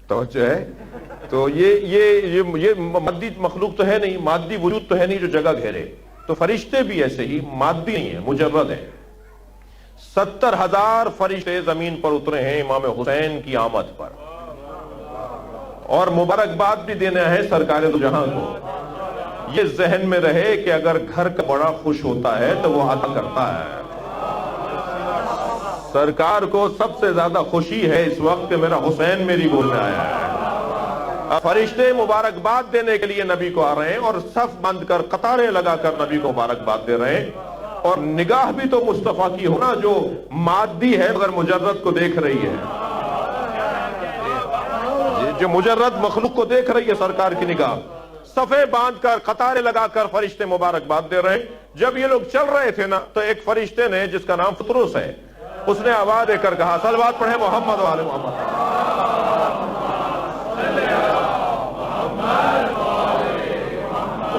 توجہ ہے. تو یہ مادی مخلوق تو ہے نہیں، مادی وجود تو ہے نہیں جو جگہ گھیرے. تو فرشتے بھی ایسے ہی مادی نہیں ہیں، مجرد ہیں. 70,000 فرشتے زمین پر اترے ہیں امام حسین کی آمد پر، اور مبارکباد بھی دینا ہے سرکار دو جہاں کو. یہ ذہن میں رہے کہ اگر گھر کا بڑا خوش ہوتا ہے تو وہ عطا کرتا ہے. سرکار کو سب سے زیادہ خوشی ہے اس وقت کہ میرا حسین میری گود میں آیا ہے. فرشتے مبارکباد دینے کے لیے نبی کو آ رہے ہیں اور صف بند کر قطاریں لگا کر نبی کو مبارکباد دے رہے ہیں. اور نگاہ بھی تو مصطفیٰ کی ہونا جو مادی ہے مگر مجرد کو دیکھ رہی ہے، جو مجرد مخلوق کو دیکھ رہی ہے سرکار کی نگاہ. صفے باندھ کر قطاریں لگا کر فرشتے مبارکباد دے رہے ہیں. جب یہ لوگ چل رہے تھے نا تو ایک فرشتے نے جس کا نام فطرس ہے، اس نے آواز دے کر کہا، صلوات پڑھیں محمد و آل محمد.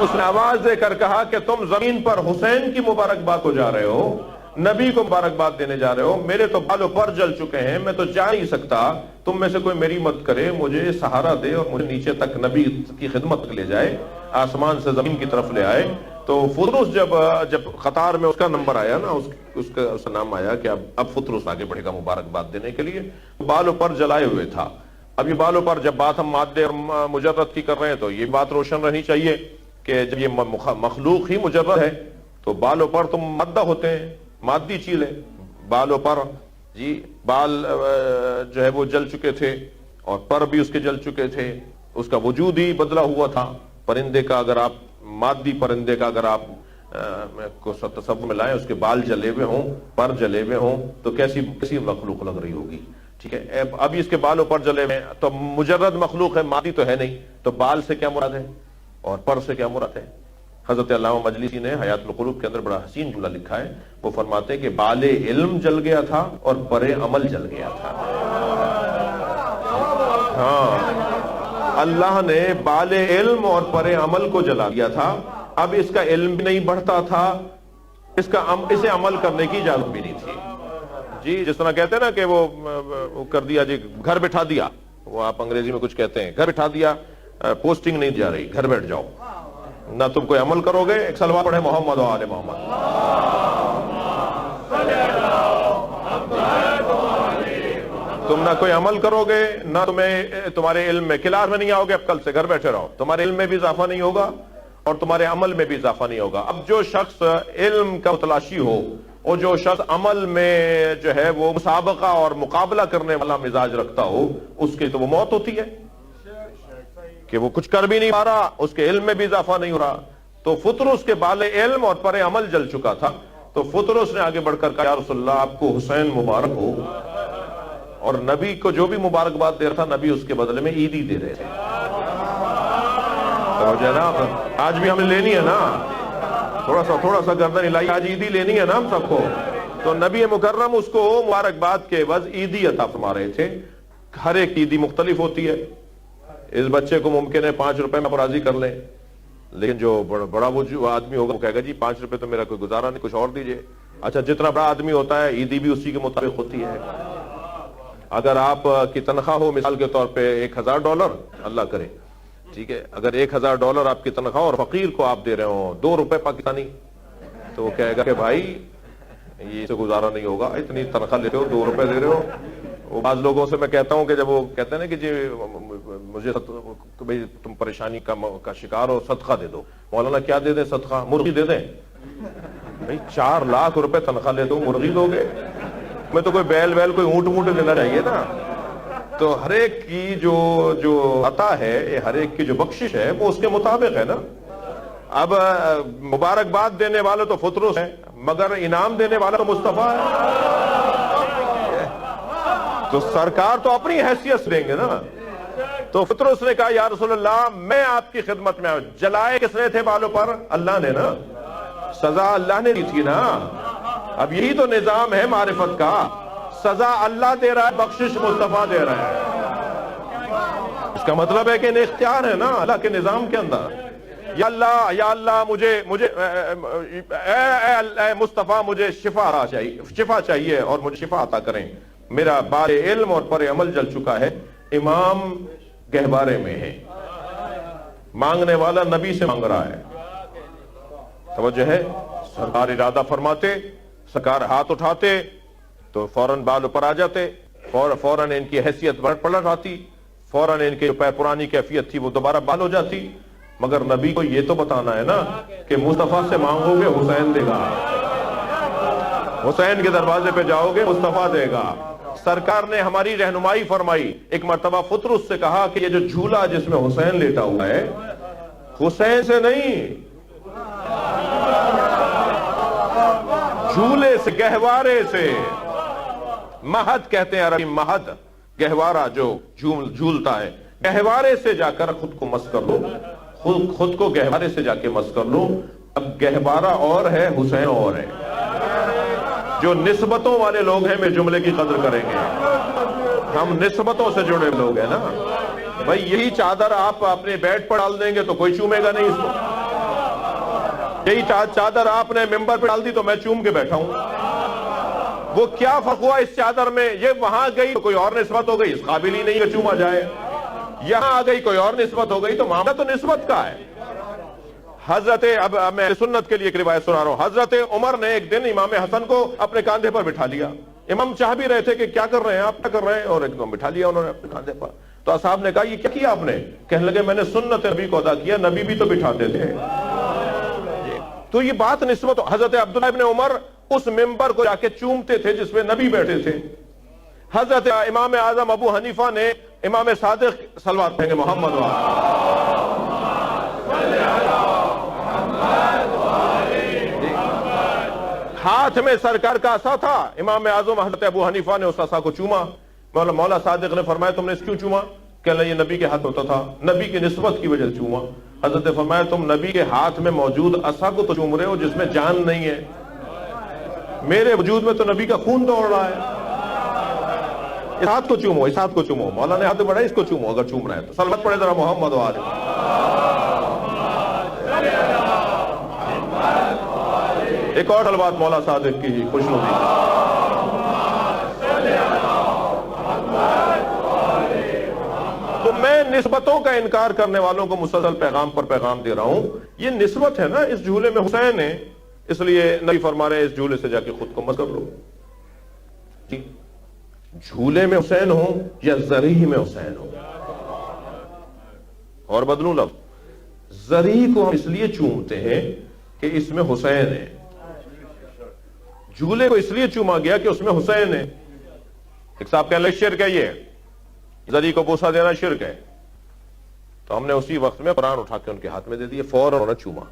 اس نے آواز دے کر کہا کہ تم زمین پر حسین کی مبارکباد کو جا رہے ہو، نبی کو مبارکباد دینے جا رہے ہو. میرے تو بالوں پر جل چکے ہیں، میں تو جا نہیں سکتا. تم میں سے کوئی میری مدد کرے، مجھے سہارا دے اور مجھے نیچے تک نبی کی خدمت تک لے جائے، آسمان سے زمین کی طرف لے آئے. تو فطرس جب قطار میں اس کا نمبر آیا نا، اس کا نام آیا کہ اب فطرس آگے بڑھے گا مبارکباد دینے کے لیے. بالوں پر جلائے ہوئے تھا. اب یہ بالوں پر جب بات ہم مادے اور مجرد کی کر رہے ہیں تو یہ بات روشن رہنی چاہیے کہ جب یہ مخلوق ہی مجرد ہے تو بالوں پر تم مادہ ہوتے ہیں، مادی چیز ہے. بالوں پر جی بال جو ہے وہ جل چکے تھے اور پر بھی اس کے جل چکے تھے. اس کا وجود ہی بدلا ہوا تھا. پرندے کا اگر آپ مادی پرندے کا اگر آپ کو تصور میں لائیں، اس کے بال جلے ہوئے ہوں، پر جلے ہوئے ہوں تو کیسی مخلوق لگ رہی ہوگی. ٹھیک ہے، ابھی اس کے بالوں پر جلے ہوئے تو مجرد مخلوق ہے، مادی تو ہے نہیں. تو بال سے کیا مراد ہے اور پر سے کیا مراد ہے؟ حضرت علامہ مجلسی نے حیات القلوب کے اندر بڑا حسین جملہ لکھا ہے. وہ فرماتے ہیں کہ بال علم جل گیا تھا اور پر عمل جل گیا تھا. ہاں، اللہ نے بال علم اور پر عمل کو جلا دیا تھا. اب اس کا علم بھی نہیں بڑھتا تھا، اسے عمل کرنے کی اجازت بھی نہیں تھی. جی جس طرح کہتے ہیں نا کہ وہ کر دیا جی، گھر بٹھا دیا، وہ آپ انگریزی میں کچھ کہتے ہیں، گھر بٹھا دیا، پوسٹنگ نہیں جا رہی، گھر بیٹھ جاؤ، نہ تم کوئی عمل کرو گے. ایک صلوات پڑھے محمد و آل محمد. تم نہ کوئی عمل کرو گے، نہ تمہارے علم میں کلاس میں نہیں آؤ گے. اب کل سے گھر بیٹھے رہو، تمہارے علم میں بھی اضافہ نہیں ہوگا اور تمہارے عمل میں بھی اضافہ نہیں ہوگا. اب جو شخص علم کا متلاشی ہو اور جو شخص عمل میں جو ہے وہ مسابقہ اور مقابلہ کرنے والا مزاج رکھتا ہو، اس کی تو وہ موت ہوتی ہے کہ وہ کچھ کر بھی نہیں پا رہا، اس کے علم میں بھی اضافہ نہیں ہو رہا. تو فطرس کے بال علم اور پر عمل جل چکا تھا. تو فطرس نے آگے بڑھ کر کہا، یا رسول اللہ آپ کو حسین مبارک ہو. اور نبی کو جو بھی مبارکباد دے رہا تھا، نبی اس کے بدلے میں عیدی دے رہے تھے. آج بھی ہمیں لینی ہے نا، تھوڑا سا گردن ہلائی، آج عیدی لینی ہے نا ہم سب کو. تو نبی مکرم اس کو مبارکباد کے عوض عیدی عطا فرما رہے تھے. ہر ایک عیدی مختلف ہوتی ہے. اس بچے کو ممکن ہے 5 روپے میں آپ راضی کر لیں، لیکن جو بڑا وہ جو آدمی ہوگا وہ کہے گا جی 5 روپے تو میرا کوئی گزارا نہیں، کچھ اور دیجئے. اچھا، جتنا بڑا آدمی ہوتا ہے عیدی بھی اسی کے مطابق ہوتی ہے. اگر آپ کی تنخواہ ہو مثال کے طور پہ $1000، اللہ کرے، ٹھیک ہے، اگر $1000 آپ کی تنخواہ اور فقیر کو آپ دے رہے ہو 2 روپے پاکستانی، تو وہ کہے گا کہ بھائی یہ سے گزارا نہیں ہوگا، اتنی تنخواہ لیتے ہو 2 روپے دے رہے ہو. وہ بعض لوگوں سے میں کہتا ہوں کہ جب وہ کہتے ہیں نا کہ جی مجھے بھئی تم پریشانی کا شکار ہو، صدقہ دے دو. مولانا کیا دے دیں صدقہ؟ مرغی دے دیں. بھئی 4 لاکھ روپے تنخواہ لے دو، مرغی دو گے؟ میں تو کوئی بیل کوئی اونٹ دینا چاہیے نا. تو ہر ایک کی جو عطا ہے، یہ ہر ایک کی جو بخشش ہے وہ اس کے مطابق ہے نا. اب مبارکباد دینے والے تو فطرس ہیں، مگر انعام دینے والا تو مصطفیٰ ہے. تو سرکار تو اپنی حیثیت سے دیں گے نا. تو فطرس نے کہا یا رسول اللہ میں آپ کی خدمت میں آؤں. جلائے کس نے تھے بالوں پر؟ اللہ نے نا. سزا اللہ نے دی تھی نا. اب یہی تو نظام ہے معرفت کا. سزا اللہ دے رہا ہے، بخشش مصطفیٰ دے رہا ہے. اس کا مطلب ہے کہ انہیں اختیار ہے نا اللہ کے نظام کے اندر. یا اللہ مجھے اے مصطفیٰ مجھے شفا چاہیے اور مجھے شفا عطا کریں. میرا بار علم اور پر عمل جل چکا ہے. امام گہوارے میں ہے، مانگنے والا نبی سے مانگ رہا ہے. توجہ ہے. سرکار ارادہ فرماتے، سرکار ہاتھ اٹھاتے تو فوراً بال اوپر آ جاتے، فوراً ان کی حیثیت پلٹ آتی، فوراً ان کی جو پرانی کیفیت تھی وہ دوبارہ بال ہو جاتی. مگر نبی کو یہ تو بتانا ہے نا کہ مصطفیٰ سے مانگو گے حسین دے گا، حسین کے دروازے پہ جاؤ گے مصطفیٰ دے گا. سرکار نے ہماری رہنمائی فرمائی. ایک مرتبہ فطرس سے کہا کہ یہ جو جھولا جس میں حسین لیٹا ہوا ہے، حسین سے نہیں، جھولے سے، گہوارے سے. مہد کہتے ہیں عربی، مہد گہوارہ جو جھولتا ہے. گہوارے سے جا کر خود کو مس کر لو، خود کو گہوارے سے جا کے مس کر لو. اب گہوارہ اور ہے، حسین اور ہے. جو نسبتوں والے لوگ ہیں میرے جملے کی قدر کریں گے. ہم نسبتوں سے جڑے لوگ ہیں نا. بھئی یہی چادر آپ اپنے بیڈ پر ڈال دیں گے تو کوئی چومے گا نہیں اس کو. یہی چادر آپ نے ممبر پہ ڈال دی تو میں چوم کے بیٹھا ہوں. وہ کیا فرق ہوا اس چادر میں؟ یہ وہاں گئی تو کوئی اور نسبت ہو گئی، اس قابل ہی نہیں کہ چوما جائے. یہاں آ گئی کوئی اور نسبت ہو گئی، تو معاملہ تو نسبت کا ہے. حضرت، اب میں سنت کے لیے ایک روایت سنا رہا ہوں. حضرت عمر نے ایک دن امام حسن کو اپنے کاندھے پر بٹھا لیا. امام چاہ بھی رہے تھے کہ کیا کر رہے ہیں آپ، کیا کر رہے ہیں، اور ایک دم بٹھا لیا انہوں نے اپنے کاندھے پر. تو اصحاب نے کہا یہ کیا کیا آپ نے؟ کہنے لگے میں نے سنت نبی کو ادا کیا، نبی بھی تو بٹھاتے تھے. تو یہ بات نسبت. حضرت عبداللہ ابن عمر اس ممبر کو جا کے چومتے تھے جس میں نبی بیٹھے تھے. حضرت امام اعظم ابو حنیفہ نے امام صادق صلوات پڑھیں گے محمد ہاتھ میں سرکار کا عصا تھا. امام اعظم حضرت ابو حنیفہ نے اس عصا کو چوما. مولا صادق نے فرمایا تم نے اس کیوں چوما؟ کہنے لگے یہ نبی کے ہاتھ ہوتا تھا، نبی کی نسبت کی وجہ سے چوما. حضرت نے فرمایا تم نبی کے ہاتھ میں موجود عصا کو تو چوم رہے ہو جس میں جان نہیں ہے. میرے وجود میں تو نبی کا خون دوڑ رہا ہے. اس ہاتھ کو چومو، اس ہاتھ کو چومو. مولا نے ہاتھ بڑھا، اس کو چومو اگر چوم رہے ہیں تو. صلوات پڑھے ذرا محمد و آلہ. ایک اور صلوات مولا صادق کی خوش نصیب. تو میں نسبتوں کا انکار کرنے والوں کو مسلسل پیغام پر پیغام دے رہا ہوں. یہ نسبت ہے نا. اس جھولے میں حسین ہے، اس لیے نبی فرما رہے ہیں اس جھولے سے جا کے خود کو مس کر لو. جی جھولے میں حسین ہو یا زریح میں حسین ہو. اور بدلوں لفظ، زریح کو ہم اس لیے چومتے ہیں کہ اس میں حسین ہے. جھولے کو اس لیے چوما گیا کہ اس میں حسین ہے. ایک صاحب کہنے لگے شرک ہے، یہ زری کو بوسا دینا شرک ہے. تو ہم نے اسی وقت میں قرآن اٹھا کے ان کے ہاتھ میں دے دیے، فوراً انہوں نے چوما.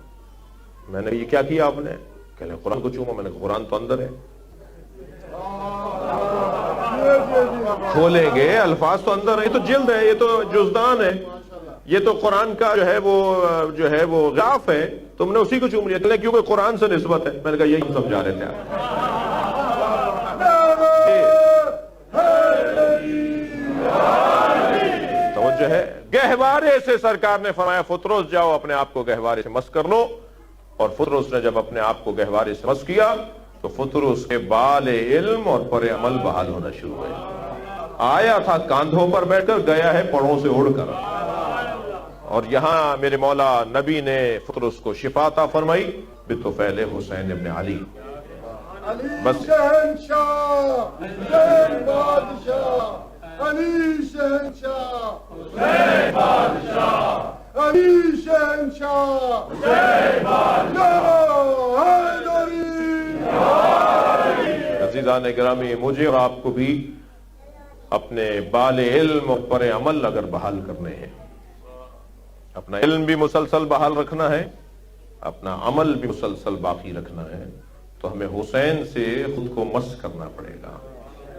میں نے یہ کیا کیا آپ نے؟ کہنے قرآن کو چوما. میں نے قرآن تو اندر ہے. کھولیں گے الفاظ تو اندر ہے. یہ تو جلد ہے، یہ تو جزدان ہے، یہ تو قرآن کا جو ہے وہ غلاف ہے. تم نے اسی کو چوم لیا. کہنے کیونکہ قرآن سے نسبت ہے. میں نے کہا یہی ہم سمجھا رہے تھے آپ. توجہ ہے. گہوارے سے سرکار نے فرمایا فطرس جاؤ اپنے آپ کو گہوارے سے مس کر لو. اور فطرس نے جب اپنے آپ کو گہوارے سے مس کیا تو فطرس کے بال علم اور پر عمل بحال ہونا شروع ہوئے. آیا تھا کاندھوں پر بیٹھ کر، گیا ہے پڑوں سے اڑ کر. اور یہاں میرے مولا نبی نے فطرس کو شفا عطا فرمائی بطفیل حسین ابن علی. بس شہنشاہ حسین بادشاہ، علی شہنشاہ حسین بادشاہ، علی شہنشاہ حسین بادشاہ، عزیزان گرامی، مجھے اور آپ کو بھی اپنے بال علم اور پر عمل اگر بحال کرنے ہیں، اپنا علم بھی مسلسل بحال رکھنا ہے، اپنا عمل بھی مسلسل باقی رکھنا ہے، تو ہمیں حسین سے خود کو مس کرنا پڑے گا۔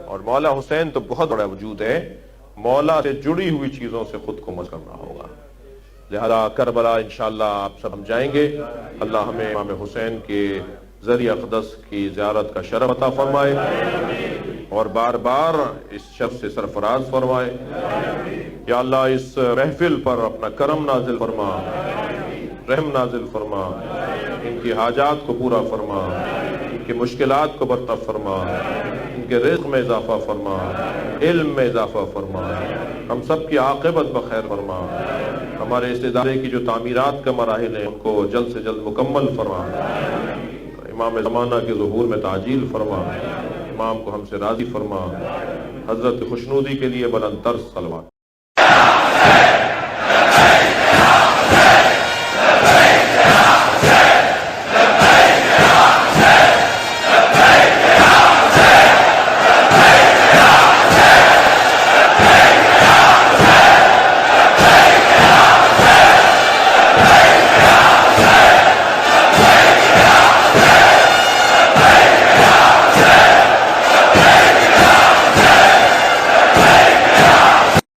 اور مولا حسین تو بہت بڑا وجود ہے، مولا سے جڑی ہوئی چیزوں سے خود کو مس کرنا ہوگا۔ لہذا کربلا انشاءاللہ آپ سب ہم جائیں گے۔ اللہ ہمیں امام حسین کے ذریعہ اقدس کی زیارت کا شرف عطا فرمائے اور بار بار اس شرف سے سرفراز فرمائے۔ یا اللہ اس محفل پر اپنا کرم نازل فرما، رحم نازل فرما، ان کی حاجات کو پورا فرما، ان کی مشکلات کو برطرف فرما، ان کے رزق میں اضافہ فرما، علم میں اضافہ فرما، ہم سب کی عاقبت بخیر فرما، ہمارے اس ادارے کی جو تعمیرات کا مراحل ہیں ان کو جلد سے جلد مکمل فرما، امام زمانہ کے ظہور میں تعجیل فرما، امام کو ہم سے راضی فرما۔ حضرت خوشنودی کے لیے بلند تر صلوات۔